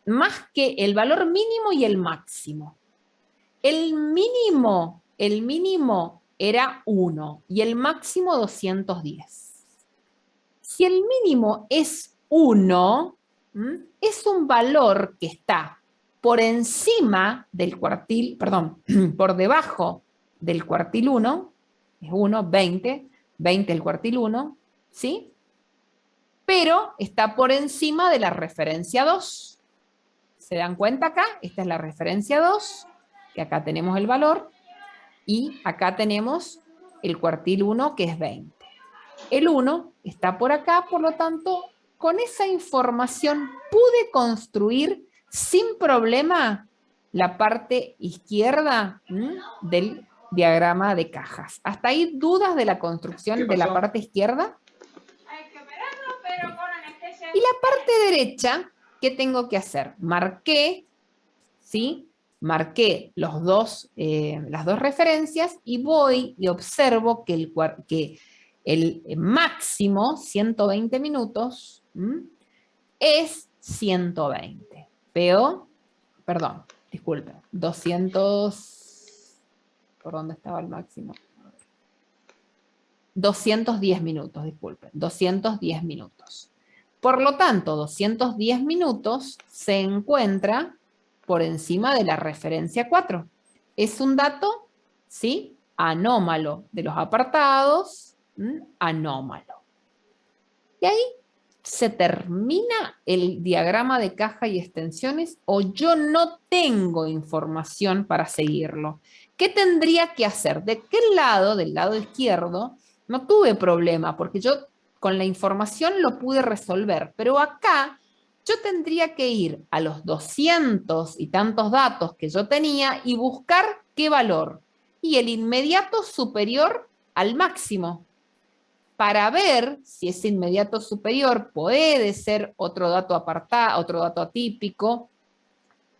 más que el valor mínimo y el máximo. El mínimo era 1 y el máximo 210. Si el mínimo es 1, es un valor que está por encima del cuartil, perdón, por debajo del cuartil 1, es 1, 20 el cuartil 1, ¿sí? Pero está por encima de la referencia 2. ¿Se dan cuenta acá? Esta es la referencia 2, que acá tenemos el valor, y acá tenemos el cuartil 1, que es 20. El 1 está por acá, por lo tanto, con esa información pude construir sin problema la parte izquierda del diagrama de cajas. ¿Hasta ahí dudas de la construcción de la parte izquierda? Y la parte derecha, ¿qué tengo que hacer? Marqué, ¿sí? Marqué las dos referencias y voy y observo que el máximo, 120 minutos, es 120. Veo, perdón, disculpen, 200, ¿por dónde estaba el máximo? 210 minutos, disculpen, 210 minutos. Por lo tanto, 210 minutos se encuentra por encima de la referencia 4. Es un dato, ¿sí? Anómalo de los apartados, anómalo. Y ahí se termina el diagrama de caja y extensiones, o yo no tengo información para seguirlo. ¿Qué tendría que hacer? ¿De qué lado? Del lado izquierdo, no tuve problema, porque yo con la información lo pude resolver, pero acá yo tendría que ir a los 200 y tantos datos que yo tenía y buscar qué valor, y el inmediato superior al máximo, para ver si ese inmediato superior puede ser otro dato apartado, otro dato atípico,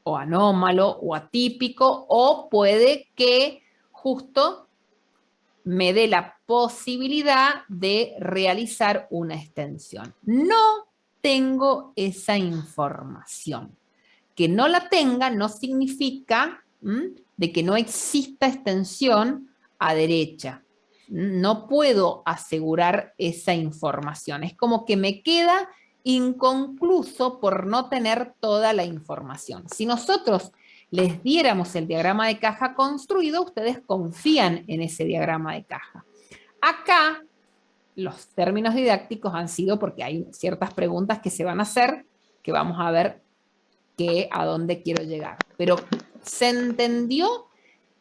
o anómalo, o atípico, o puede que justo me dé la posibilidad de realizar una extensión. No tengo esa información. Que no la tenga no significa de que no exista extensión a derecha. No puedo asegurar esa información. Es como que me queda inconcluso por no tener toda la información. Si nosotros les diéramos el diagrama de caja construido, ustedes confían en ese diagrama de caja. Acá, los términos didácticos han sido porque hay ciertas preguntas que se van a hacer, que vamos a ver a dónde quiero llegar. Pero se entendió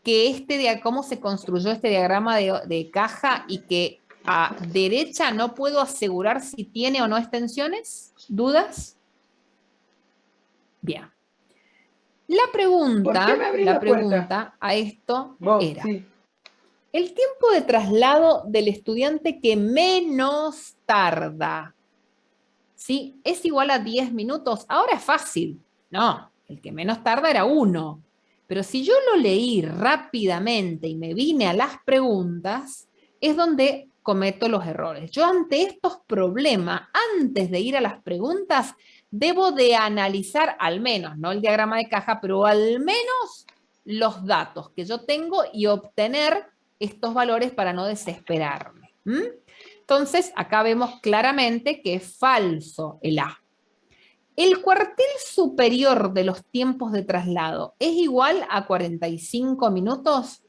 que cómo se construyó este diagrama de caja y que a derecha no puedo asegurar si tiene o no extensiones. ¿Dudas? Bien. La pregunta a esto era, sí. El tiempo de traslado del estudiante que menos tarda, ¿sí? ¿Es igual a 10 minutos? Ahora es fácil. No, el que menos tarda era 1. Pero si yo lo leí rápidamente y me vine a las preguntas, es donde cometo los errores. Yo ante estos problemas, antes de ir a las preguntas, debo de analizar al menos, no el diagrama de caja, pero al menos los datos que yo tengo y obtener estos valores para no desesperarme. Entonces, acá vemos claramente que es falso el A. ¿El cuartil superior de los tiempos de traslado es igual a 45 minutos?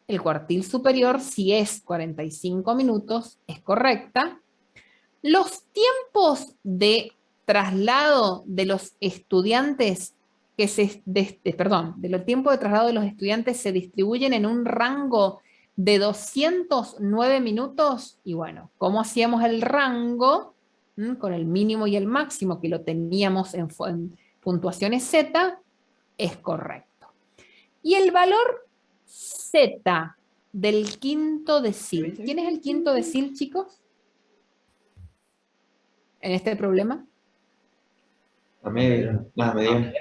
El cuartil superior, si es 45 minutos, es correcta. Los tiempos de traslado de los estudiantes de los tiempos de traslado de los estudiantes se distribuyen en un rango de 209 minutos. Y bueno, ¿cómo hacíamos el rango? Con el mínimo y el máximo, que lo teníamos en puntuaciones Z, es correcto. Y el valor Z del quinto decil. ¿Quién es el quinto decil, chicos? En este problema. La mediana.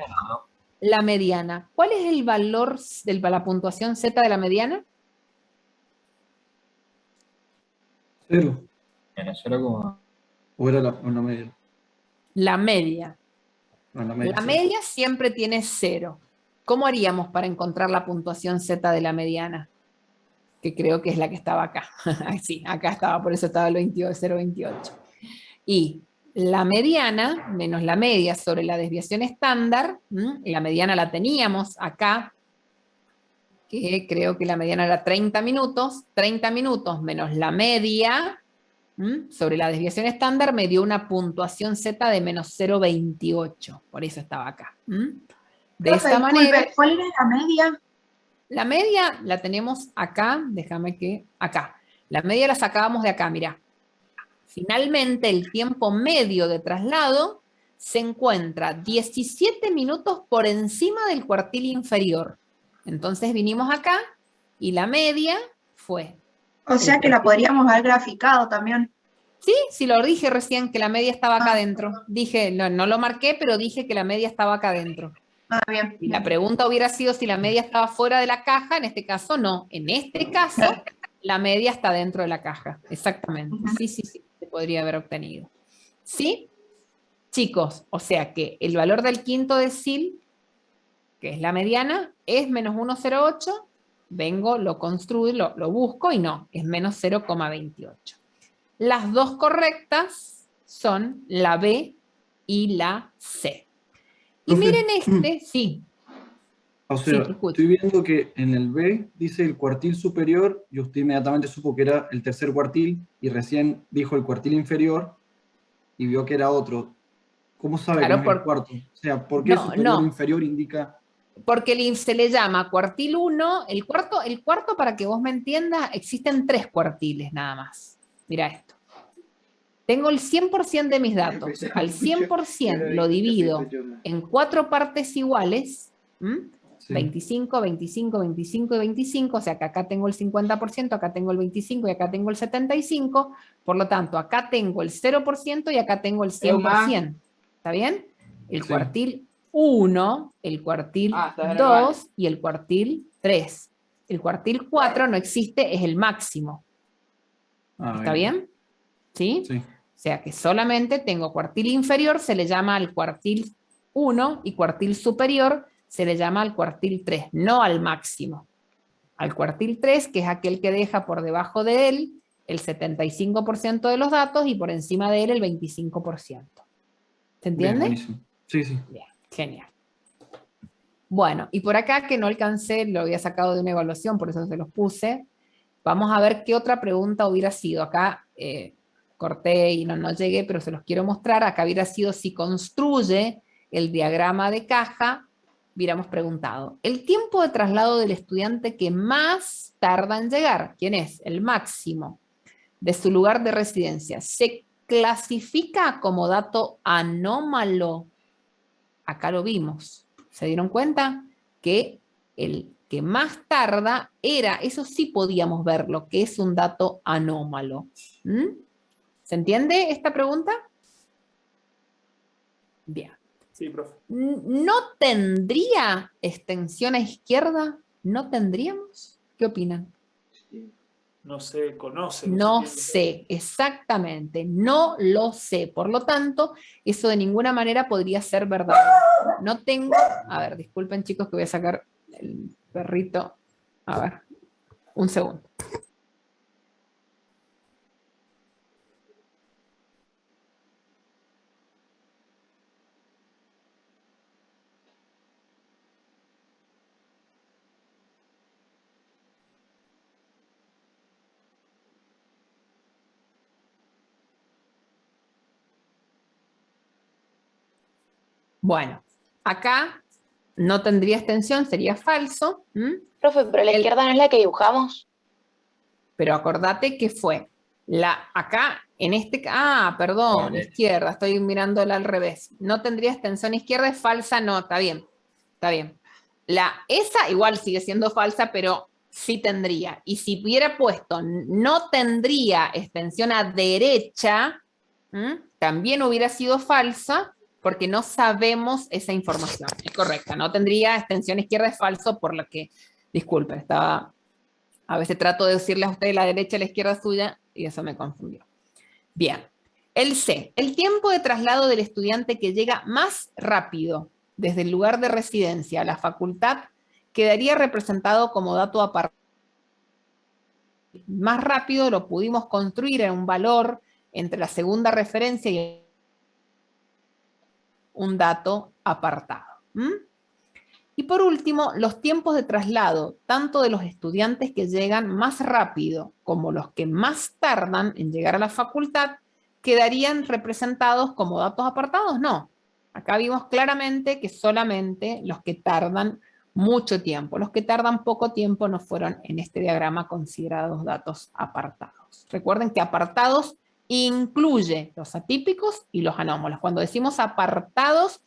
La mediana. ¿Cuál es el valor de la puntuación Z de la mediana? 0. Era 0, ¿O era la media? La media. No, La media siempre tiene 0. ¿Cómo haríamos para encontrar la puntuación Z de la mediana? Que creo que es la que estaba acá. Sí, acá estaba, por eso estaba el 0,28. Y la mediana menos la media sobre la desviación estándar, la mediana la teníamos acá, que creo que la mediana era 30 minutos menos la media sobre la desviación estándar me dio una puntuación Z de menos 0,28, por eso estaba acá. De esta manera, ¿cuál era la media? La media la tenemos acá, déjame que, acá. La media la sacábamos de acá, mirá. Finalmente, el tiempo medio de traslado se encuentra 17 minutos por encima del cuartil inferior. Entonces vinimos acá y la media fue. O sea que la podríamos haber graficado también. Sí, sí lo dije recién, que la media estaba acá adentro. Dije, no lo marqué, pero dije que la media estaba acá adentro. Ah, bien. Y la pregunta hubiera sido si la media estaba fuera de la caja, en este caso no. En este caso, la media está dentro de la caja. Exactamente. Sí, se podría haber obtenido. ¿Sí? Chicos, o sea que el valor del quinto decil, que es la mediana, es menos 1,08. Vengo, lo construyo, lo busco y no, es menos 0,28. Las dos correctas son la B y la C. Y miren sí. O sea, estoy viendo que en el B dice el cuartil superior y usted inmediatamente supo que era el tercer cuartil y recién dijo el cuartil inferior y vio que era otro. ¿Cómo sabe que no es el cuarto? O sea, ¿por qué superior o inferior indica? Porque se le llama cuartil 1, el cuarto, para que vos me entiendas, existen 3 cuartiles nada más. Mira esto. Tengo el 100% de mis datos. Al 100% lo divido en 4 partes iguales. 25, 25, 25 y 25. O sea que acá tengo el 50%, acá tengo el 25 y acá tengo el 75%. Por lo tanto, acá tengo el 0% y acá tengo el 100%. ¿Está bien? El cuartil 1, el cuartil 2 y el cuartil 3. El cuartil 4 no existe, es el máximo. ¿Está bien? ¿Sí? Sí. O sea que solamente tengo cuartil inferior, se le llama al cuartil 1 y cuartil superior se le llama al cuartil 3, no al máximo. Al cuartil 3, que es aquel que deja por debajo de él el 75% de los datos y por encima de él el 25%. ¿Se entiende? Bien, sí, sí. Bien, genial. Bueno, y por acá que no alcancé, lo había sacado de una evaluación, por eso se los puse. Vamos a ver qué otra pregunta hubiera sido. Acá corté y no llegué, pero se los quiero mostrar. Acá hubiera sido si construye el diagrama de caja, hubiéramos preguntado. El tiempo de traslado del estudiante que más tarda en llegar, ¿quién es? El máximo de su lugar de residencia. ¿Se clasifica como dato anómalo? Acá lo vimos. ¿Se dieron cuenta? Que el que más tarda era, eso sí podíamos verlo, que es un dato anómalo. ¿Se entiende esta pregunta? Bien. Sí, profe. ¿No tendría extensión a izquierda? ¿No tendríamos? ¿Qué opinan? No se conoce. No sé, exactamente, no lo sé. Por lo tanto, eso de ninguna manera podría ser verdad. No tengo, a ver, disculpen chicos que voy a sacar el perrito. A ver, un segundo. Bueno, acá no tendría extensión, sería falso. Profe, pero la izquierda no es la que dibujamos. Pero acordate que fue acá, en este, perdón, izquierda, estoy mirándola al revés. No tendría extensión izquierda, es falsa, no, está bien, está bien. Esa igual sigue siendo falsa, pero sí tendría. Y si hubiera puesto no tendría extensión a derecha, también hubiera sido falsa, porque no sabemos esa información. Es correcta, no tendría extensión izquierda, es falso, por lo que, disculpe, a veces trato de decirle a ustedes la derecha y la izquierda suya, y eso me confundió. Bien. El C, el tiempo de traslado del estudiante que llega más rápido desde el lugar de residencia a la facultad quedaría representado como dato apartado. Más rápido lo pudimos construir en un valor entre la segunda referencia y un dato apartado. Y por último, los tiempos de traslado, tanto de los estudiantes que llegan más rápido como los que más tardan en llegar a la facultad, ¿quedarían representados como datos apartados? No. Acá vimos claramente que solamente los que tardan mucho tiempo. Los que tardan poco tiempo no fueron en este diagrama considerados datos apartados. Recuerden que apartados incluye los atípicos y los anómalos. Cuando decimos apartados,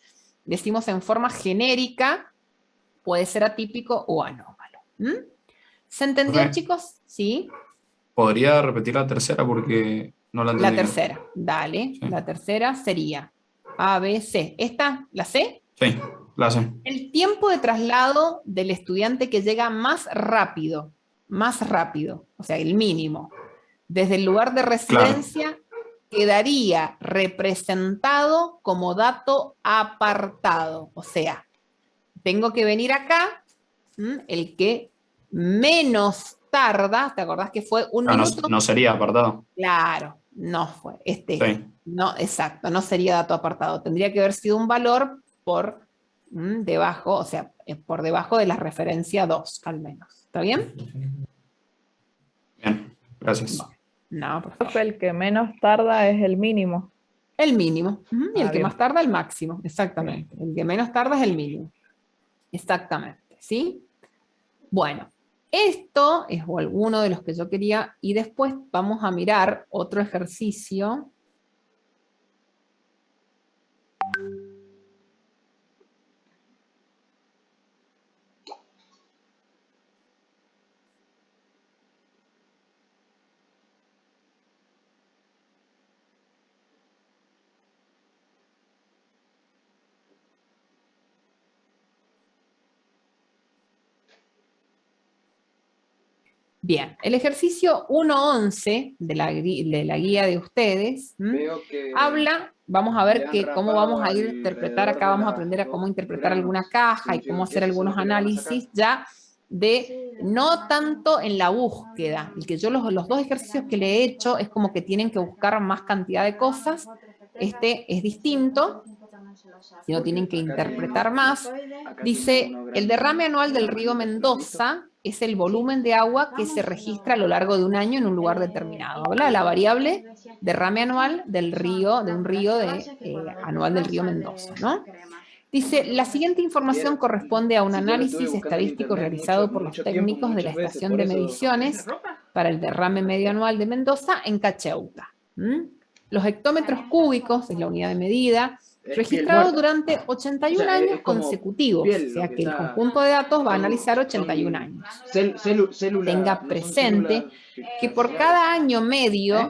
decimos en forma genérica, puede ser atípico o anómalo. ¿Se entendió, chicos? ¿Sí? ¿Podría repetir la tercera? Porque no la entendí. La tercera, dale. Sí. La tercera sería A, B, C. ¿Esta, la C? Sí, la C. El tiempo de traslado del estudiante que llega más rápido, o sea, el mínimo, desde el lugar de residencia, quedaría representado como dato apartado. O sea, tengo que venir acá, el que menos tarda, ¿te acordás que fue un minuto? No sería apartado. Claro, no fue. Sí. No, exacto, no sería dato apartado. Tendría que haber sido un valor por debajo, o sea, por debajo de la referencia 2, al menos. ¿Está bien? Bien, gracias. No, por favor. El que menos tarda es el mínimo. El mínimo. Y el que más tarda, el máximo. Exactamente. El que menos tarda es el mínimo. Exactamente. ¿Sí? Bueno. Esto es alguno de los que yo quería, y después vamos a mirar otro ejercicio. Bien, el ejercicio 1.11 de la guía de ustedes habla, vamos a ver cómo vamos a ir a interpretar, acá vamos a aprender a cómo interpretar alguna caja y cómo hacer algunos análisis ya de no tanto en la búsqueda, el que yo los dos ejercicios que le he hecho es como que tienen que buscar más cantidad de cosas, este es distinto, si no tienen que interpretar más. Dice, el derrame anual del río Mendoza es el volumen de agua que se registra a lo largo de un año en un lugar determinado. Habla de la variable derrame anual del río, de un río anual del río Mendoza, ¿no? Dice, la siguiente información corresponde a un análisis estadístico realizado por los técnicos de la estación de mediciones para el derrame medio anual de Mendoza en Cacheuta. Los hectómetros cúbicos es la unidad de medida, registrado durante 81 años consecutivos, o sea que el conjunto de datos va a analizar 81 años. Tenga presente que por cada año medido,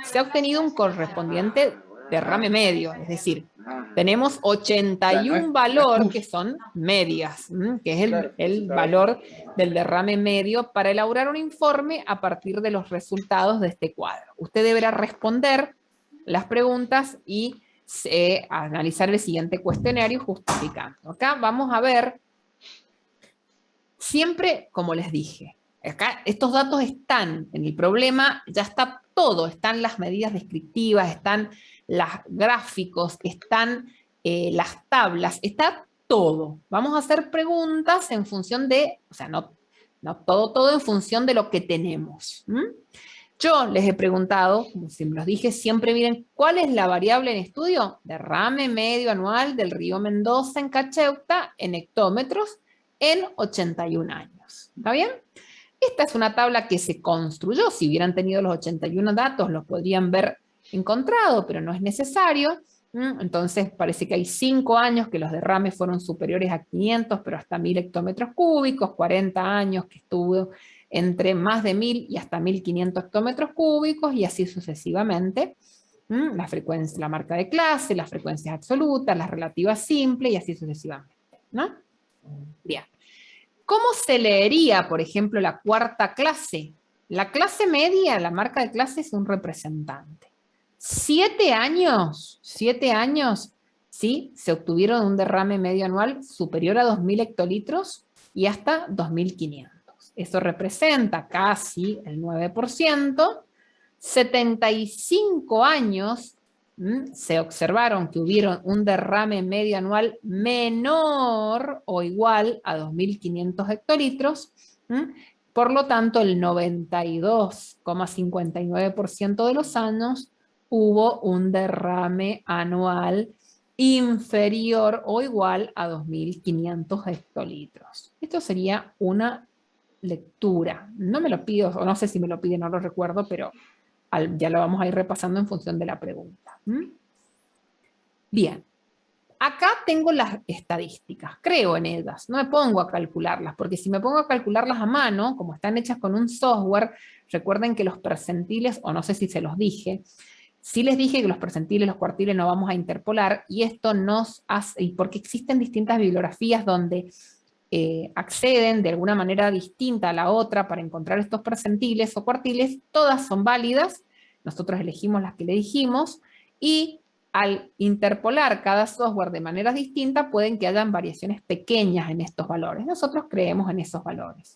se ha obtenido un correspondiente derrame medio, es decir, tenemos 81 valores que son medias, que es el valor del derrame medio para elaborar un informe a partir de los resultados de este cuadro. Usted deberá responder las preguntas y analizar el siguiente cuestionario justificando. Acá vamos a ver, siempre, como les dije, acá estos datos están en el problema, ya está todo, están las medidas descriptivas, están los gráficos, están las tablas, está todo. Vamos a hacer preguntas en función de, o sea, no todo en función de lo que tenemos. Yo les he preguntado, como siempre los dije, siempre miren, ¿cuál es la variable en estudio? Derrame medio anual del río Mendoza en Cacheuta en hectómetros en 81 años. ¿Está bien? Esta es una tabla que se construyó. Si hubieran tenido los 81 datos, los podrían ver encontrado, pero no es necesario. Entonces parece que hay 5 años que los derrames fueron superiores a 500, pero hasta 1000 hectómetros cúbicos, 40 años que estuvo entre más de 1000 y hasta 1500 hectómetros cúbicos, y así sucesivamente. La frecuencia, la marca de clase, las frecuencias absolutas, las relativas simples, y así sucesivamente, ¿no? Bien. ¿Cómo se leería, por ejemplo, la cuarta clase? La clase media, la marca de clase es un representante. 7 años, ¿sí? Se obtuvieron un derrame medio anual superior a 2000 hectolitros y hasta 2500. Eso representa casi el 9%. 75 años se observaron que hubieron un derrame medio anual menor o igual a 2500 hectolitros. Por lo tanto, el 92,59% de los años hubo un derrame anual inferior o igual a 2500 hectolitros. Esto sería una lectura. No me lo pido, o no sé si me lo piden, no lo recuerdo, pero ya lo vamos a ir repasando en función de la pregunta. Bien. Acá tengo las estadísticas, creo en ellas, no me pongo a calcularlas, porque si me pongo a calcularlas a mano, como están hechas con un software, recuerden que los percentiles, o no sé si se los dije, sí les dije que los percentiles, los cuartiles no vamos a interpolar, y esto nos hace, y porque existen distintas bibliografías donde acceden de alguna manera distinta a la otra para encontrar estos percentiles o cuartiles, todas son válidas, nosotros elegimos las que le dijimos, y al interpolar cada software de manera distinta, pueden que hayan variaciones pequeñas en estos valores. Nosotros creemos en esos valores.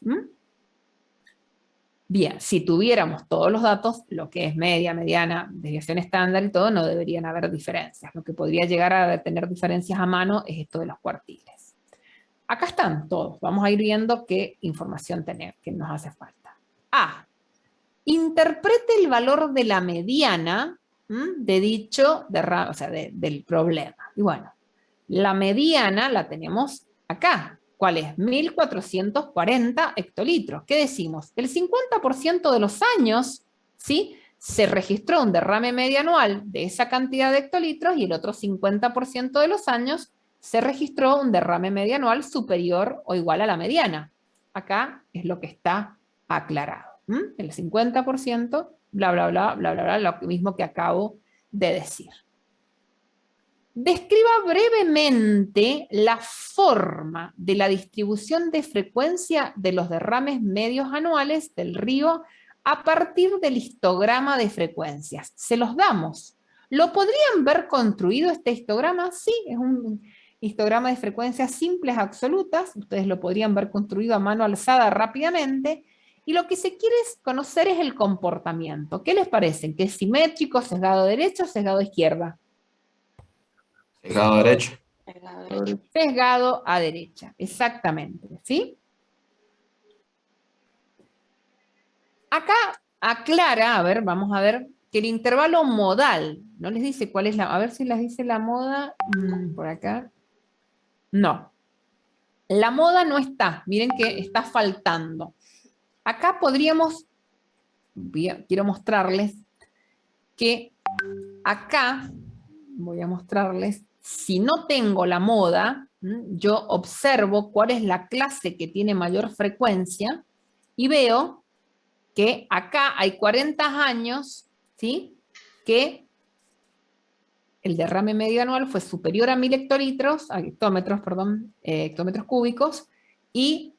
Bien, si tuviéramos todos los datos, lo que es media, mediana, desviación estándar y todo, no deberían haber diferencias. Lo que podría llegar a tener diferencias a mano es esto de los cuartiles. Acá están todos. Vamos a ir viendo qué información que nos hace falta. A. Interprete el valor de la mediana de dicho derrame, o sea, del problema. Y bueno, la mediana la tenemos acá. ¿Cuál es? 1440 hectolitros. ¿Qué decimos? El 50% de los años, ¿sí?, se registró un derrame medio anual de esa cantidad de hectolitros, y el otro 50% de los años se registró un derrame medio anual superior o igual a la mediana. Acá es lo que está aclarado. El 50%, bla, bla, bla, bla, bla, bla, lo mismo que acabo de decir. Describa brevemente la forma de la distribución de frecuencia de los derrames medios anuales del río a partir del histograma de frecuencias. Se los damos. ¿Lo podrían ver construido este histograma? Sí, es un histograma de frecuencias simples absolutas. Ustedes lo podrían ver construido a mano alzada rápidamente. Y lo que se quiere conocer es el comportamiento. ¿Qué les parece? ¿Que es simétrico, sesgado derecha o sesgado izquierda? Sesgado derecho. Sesgado a derecha, exactamente, ¿sí? Acá aclara, a ver, vamos a ver, que el intervalo modal, no les dice cuál es la, a ver si les dice la moda, por acá. No. La moda no está, miren que está faltando. Acá podríamos, quiero mostrarles que acá, voy a mostrarles, si no tengo la moda, yo observo cuál es la clase que tiene mayor frecuencia y veo que acá hay 40 años, ¿sí?, que el derrame medio anual fue superior a 1000 hectolitros, a hectómetros, perdón, hectómetros cúbicos, y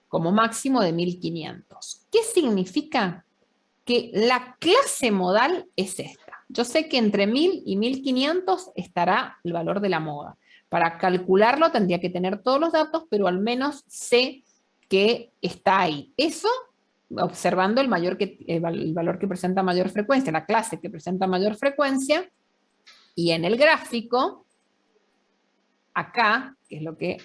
como máximo de 1500. ¿Qué significa? Que la clase modal es esta. Yo sé que entre 1000 y 1500 estará el valor de la moda. Para calcularlo tendría que tener todos los datos, pero al menos sé que está ahí. Eso observando el valor que presenta mayor frecuencia, la clase que presenta mayor frecuencia, y en el gráfico, acá, que es lo que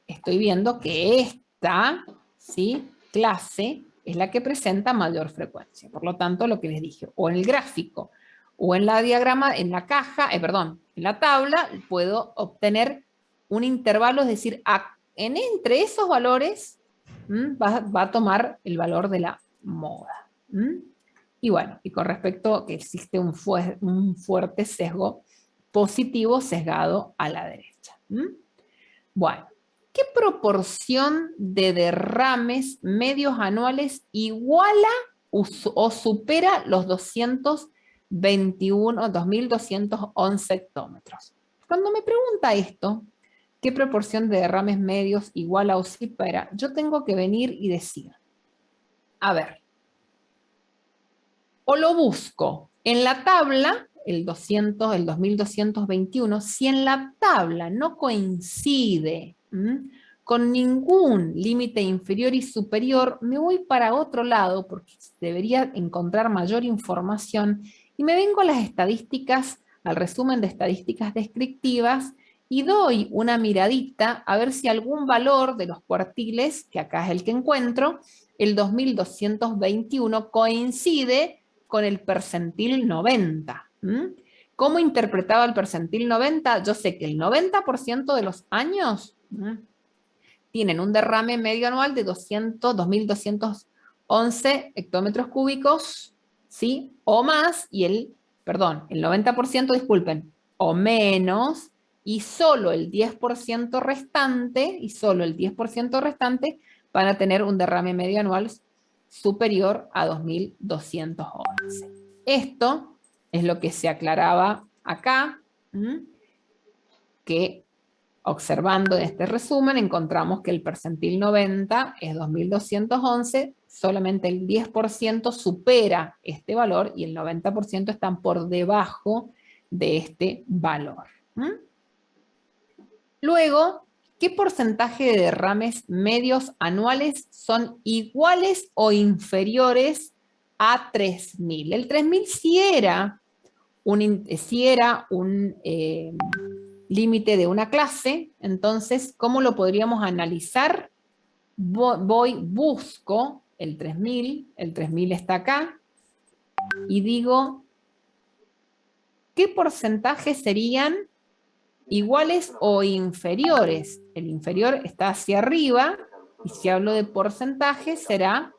estoy viendo, que esta, ¿sí?, clase es la que presenta mayor frecuencia. Por lo tanto, lo que les dije, o en el gráfico, o en la diagrama, en la caja, en la tabla, puedo obtener un intervalo, es decir, entre esos valores va a tomar el valor de la moda. Y bueno, y con respecto a que existe un fuerte sesgo positivo sesgado a la derecha. Bueno, ¿qué proporción de derrames medios anuales iguala o supera los 2.211 hectómetros? Cuando me pregunta esto, ¿qué proporción de derrames medios iguala o supera? Yo tengo que venir y decir, a ver, o lo busco en la tabla, el 2221, si en la tabla no coincide con ningún límite inferior y superior, me voy para otro lado porque debería encontrar mayor información y me vengo a las estadísticas, al resumen de estadísticas descriptivas y doy una miradita a ver si algún valor de los cuartiles, que acá es el que encuentro, el 2221 coincide con el percentil 90. ¿Cómo interpretaba el percentil 90? Yo sé que el 90% de los años tienen un derrame medio anual de 2.211 hectómetros cúbicos, ¿sí? O más, y el 90%, disculpen, o menos, y solo el 10% restante, van a tener un derrame medio anual superior a 2.211. Esto es lo que se aclaraba acá, que observando este resumen encontramos que el percentil 90 es 2.211, solamente el 10% supera este valor y el 90% están por debajo de este valor. Luego, ¿qué porcentaje de derrames medios anuales son iguales o inferiores a 3.000? El 3.000 sí era un límite de una clase, entonces, ¿cómo lo podríamos analizar? Busco el 3.000 está acá, y digo, ¿qué porcentaje serían iguales o inferiores? El inferior está hacia arriba, y si hablo de porcentaje será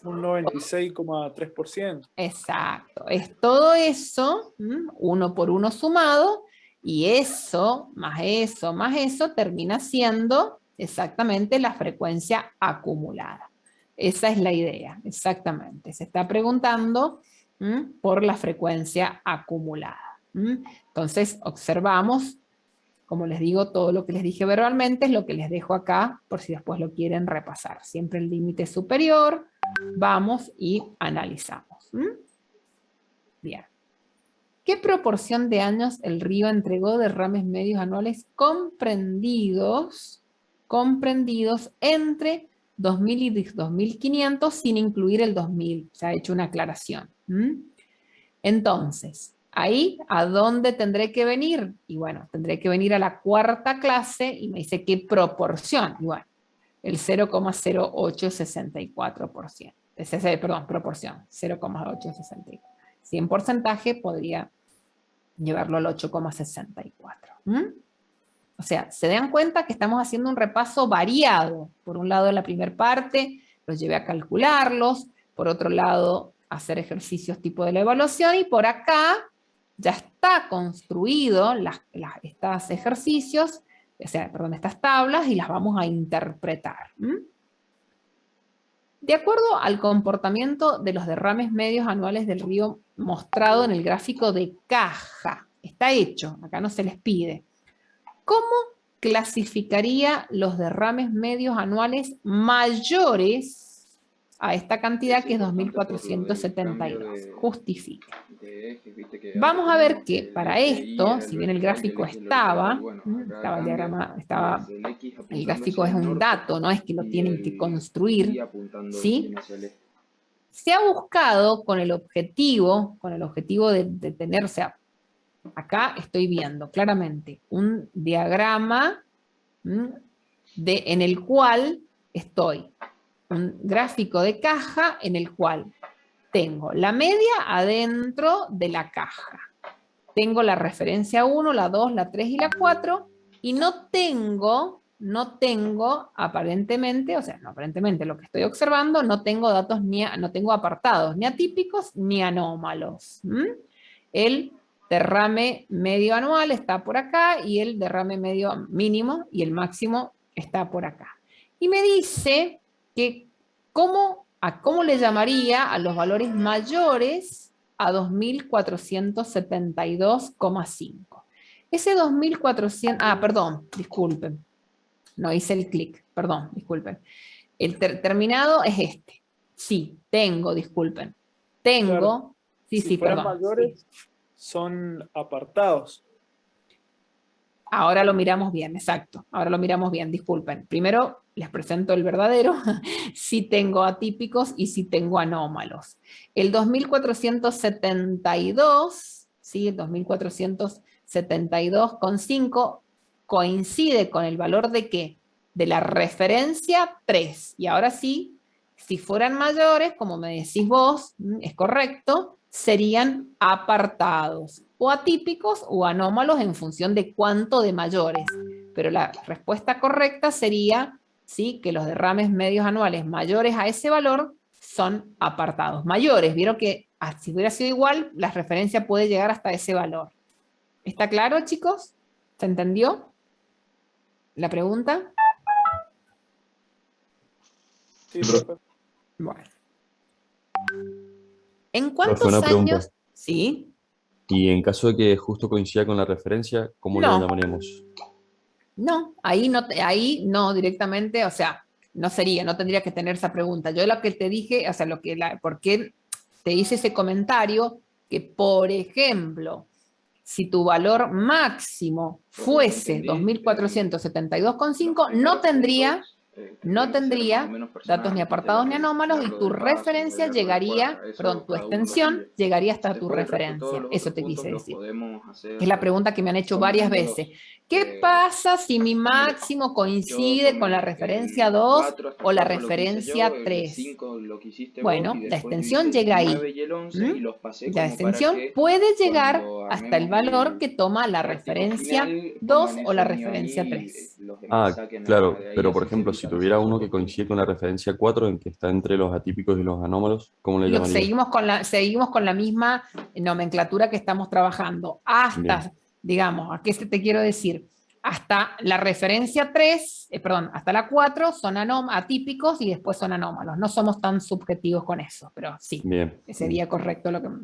un 96,3%. Exacto, es todo eso, uno por uno sumado, y eso, más eso, más eso, termina siendo exactamente la frecuencia acumulada. Esa es la idea, exactamente. Se está preguntando por la frecuencia acumulada. Entonces, observamos, como les digo, todo lo que les dije verbalmente es lo que les dejo acá, por si después lo quieren repasar. Siempre el límite superior, vamos y analizamos. Bien. ¿Qué proporción de años el río entregó derrames medios anuales comprendidos entre 2.000 y 2.500 sin incluir el 2.000? Se ha hecho una aclaración. Entonces, ahí, ¿a dónde tendré que venir? Y bueno, tendré que venir a la cuarta clase y me dice qué proporción. Y bueno, el 0,0864%. Perdón, proporción, 0,864. Si en porcentaje podría llevarlo al 8,64. O sea, se dan cuenta que estamos haciendo un repaso variado. Por un lado, en la primera parte, los llevé a calcularlos. Por otro lado, hacer ejercicios tipo de la evaluación. Y por acá ya está construido estos ejercicios, estas tablas, y las vamos a interpretar. De acuerdo al comportamiento de los derrames medios anuales del río mostrado en el gráfico de caja, está hecho, acá no se les pide, ¿cómo clasificaría los derrames medios anuales mayores a esta cantidad que es 2.472? Justifica. Vamos a ver que para esto, si bien el gráfico estaba el diagrama, el gráfico es un dato, no es que lo tienen que construir, ¿sí? Se ha buscado con el objetivo de tener, o sea, acá estoy viendo claramente un diagrama en el cual un gráfico de caja en el cual tengo la media adentro de la caja. Tengo la referencia 1, la 2, la 3 y la 4, y no tengo aparentemente, lo que estoy observando, no tengo datos no tengo apartados, ni atípicos ni anómalos. El derrame medio anual está por acá y el derrame medio mínimo y el máximo está por acá. Y me dice que ¿cómo le llamaría a los valores mayores a 2.472,5? Ese 2.400, perdón, disculpen, no hice el clic, perdón, disculpen. El terminado es este. Sí, tengo, disculpen. Tengo, claro. sí, fueran perdón. mayores, son apartados. Ahora lo miramos bien, exacto. Ahora lo miramos bien, disculpen. Primero les presento el verdadero. Sí tengo atípicos y sí tengo anómalos. El 2.472, ¿sí? El 2.472,5 coincide con el valor de ¿qué? De la referencia 3. Y ahora sí, si fueran mayores, como me decís vos, es correcto, serían apartados, o atípicos o anómalos en función de cuánto de mayores. Pero la respuesta correcta sería, ¿sí?, que los derrames medios anuales mayores a ese valor son apartados. Mayores, vieron que si hubiera sido igual, la referencia puede llegar hasta ese valor. ¿Está claro, chicos? ¿Se entendió la pregunta? Sí, profe. Bueno. ¿En cuántos años? ¿Sí? Y en caso de que justo coincida con la referencia, ¿cómo lo llamaríamos? No, ahí no directamente, o sea, no tendría que tener esa pregunta. Yo lo que te dije, o sea, ¿por qué te hice ese comentario? Que, por ejemplo, si tu valor máximo fuese 2.472,5, no tendría datos ni apartados ni anómalos, y tu referencia llegaría, perdón, tu extensión llegaría hasta tu referencia. Eso te quise decir. Es la pregunta que me han hecho varias veces. ¿Qué pasa si mi máximo coincide con la referencia 2 o la referencia 3? Bueno, la extensión llega ahí. La extensión puede llegar hasta el valor que toma la referencia 2 o la referencia 3. Claro, pero por ejemplo, si tuviera uno que coincide con la referencia 4, en que está entre los atípicos y los anómalos, ¿cómo le llamaría? Seguimos con la misma nomenclatura que estamos trabajando. Hasta, bien, digamos, ¿a qué te quiero decir? Hasta la referencia 3, hasta la 4 son atípicos y después son anómalos. No somos tan subjetivos con eso, pero sí, bien, sería correcto lo que me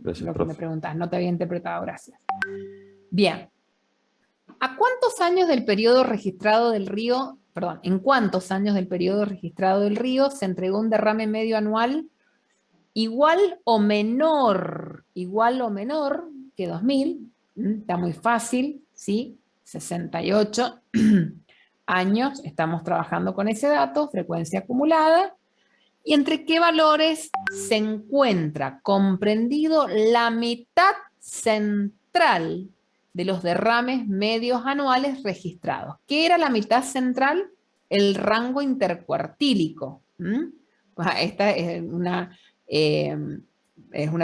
preguntas. No te había interpretado, gracias. Bien. ¿En cuántos años del periodo registrado del río se entregó un derrame medio anual igual o menor que 2.000? Está muy fácil, ¿sí? 68 años, estamos trabajando con ese dato, frecuencia acumulada. ¿Y entre qué valores se encuentra comprendido la mitad central de los derrames medios anuales registrados? ¿Qué era la mitad central? El rango intercuartílico. Esta es una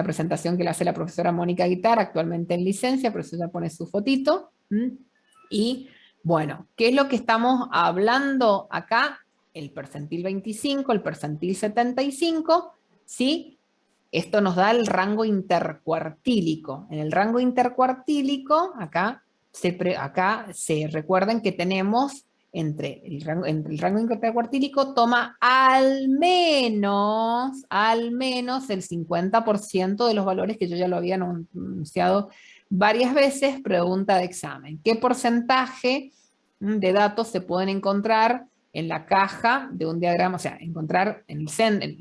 presentación que le hace la profesora Mónica Guitar, actualmente en licencia, por eso ya pone su fotito. Y bueno, ¿qué es lo que estamos hablando acá? El percentil 25, el percentil 75, ¿sí? Esto nos da el rango intercuartílico. En el rango intercuartílico, acá se recuerden que tenemos entre el rango intercuartílico toma al menos el 50% de los valores, que yo ya lo había anunciado varias veces. Pregunta de examen. ¿Qué porcentaje de datos se pueden encontrar en la caja de un diagrama? O sea, encontrar en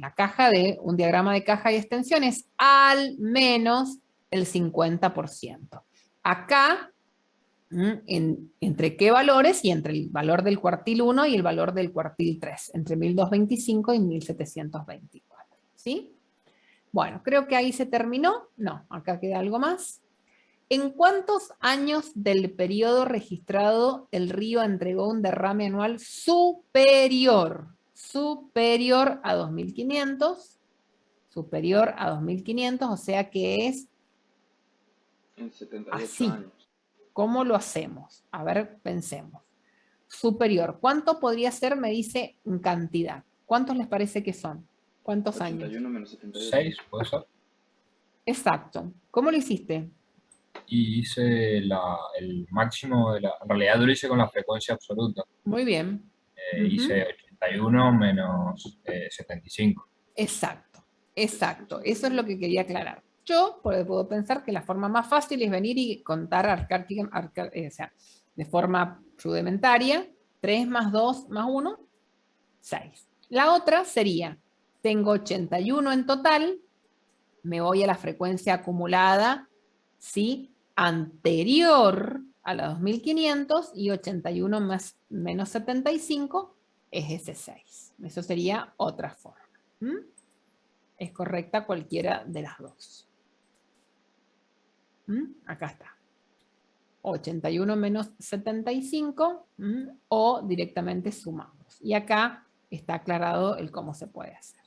la caja de un diagrama de caja y extensiones, al menos el 50%. Acá, ¿entre qué valores? Y entre el valor del cuartil 1 y el valor del cuartil 3, entre 1225 y 1724. ¿Sí? Bueno, creo que ahí se terminó. No, acá queda algo más. ¿En cuántos años del periodo registrado el río entregó un derrame anual superior a 2.500? Superior a 2.500, o sea que es en 78 así. años. ¿Cómo lo hacemos? A ver, pensemos. Superior. ¿Cuánto podría ser? Me dice en cantidad. ¿Cuántos les parece que son? ¿Cuántos 81 años? menos 78. 6, ¿puede ser? Exacto. ¿Cómo lo hiciste? y hice el máximo en realidad lo hice con la frecuencia absoluta. Muy bien. Hice 81 menos 75. Exacto, exacto. Eso es lo que quería aclarar. Yo puedo pensar que la forma más fácil es venir y contar o sea, de forma rudimentaria, 3 más 2 más 1, 6. La otra sería, tengo 81 en total, me voy a la frecuencia acumulada, ¿sí? Anterior a la 2500 y 81 más menos 75 es ese 6. Eso sería otra forma. Es correcta cualquiera de las dos. Acá está. 81 menos 75 o directamente sumamos. Y acá está aclarado el cómo se puede hacer.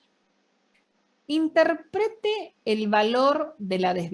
Interprete el valor de la desviación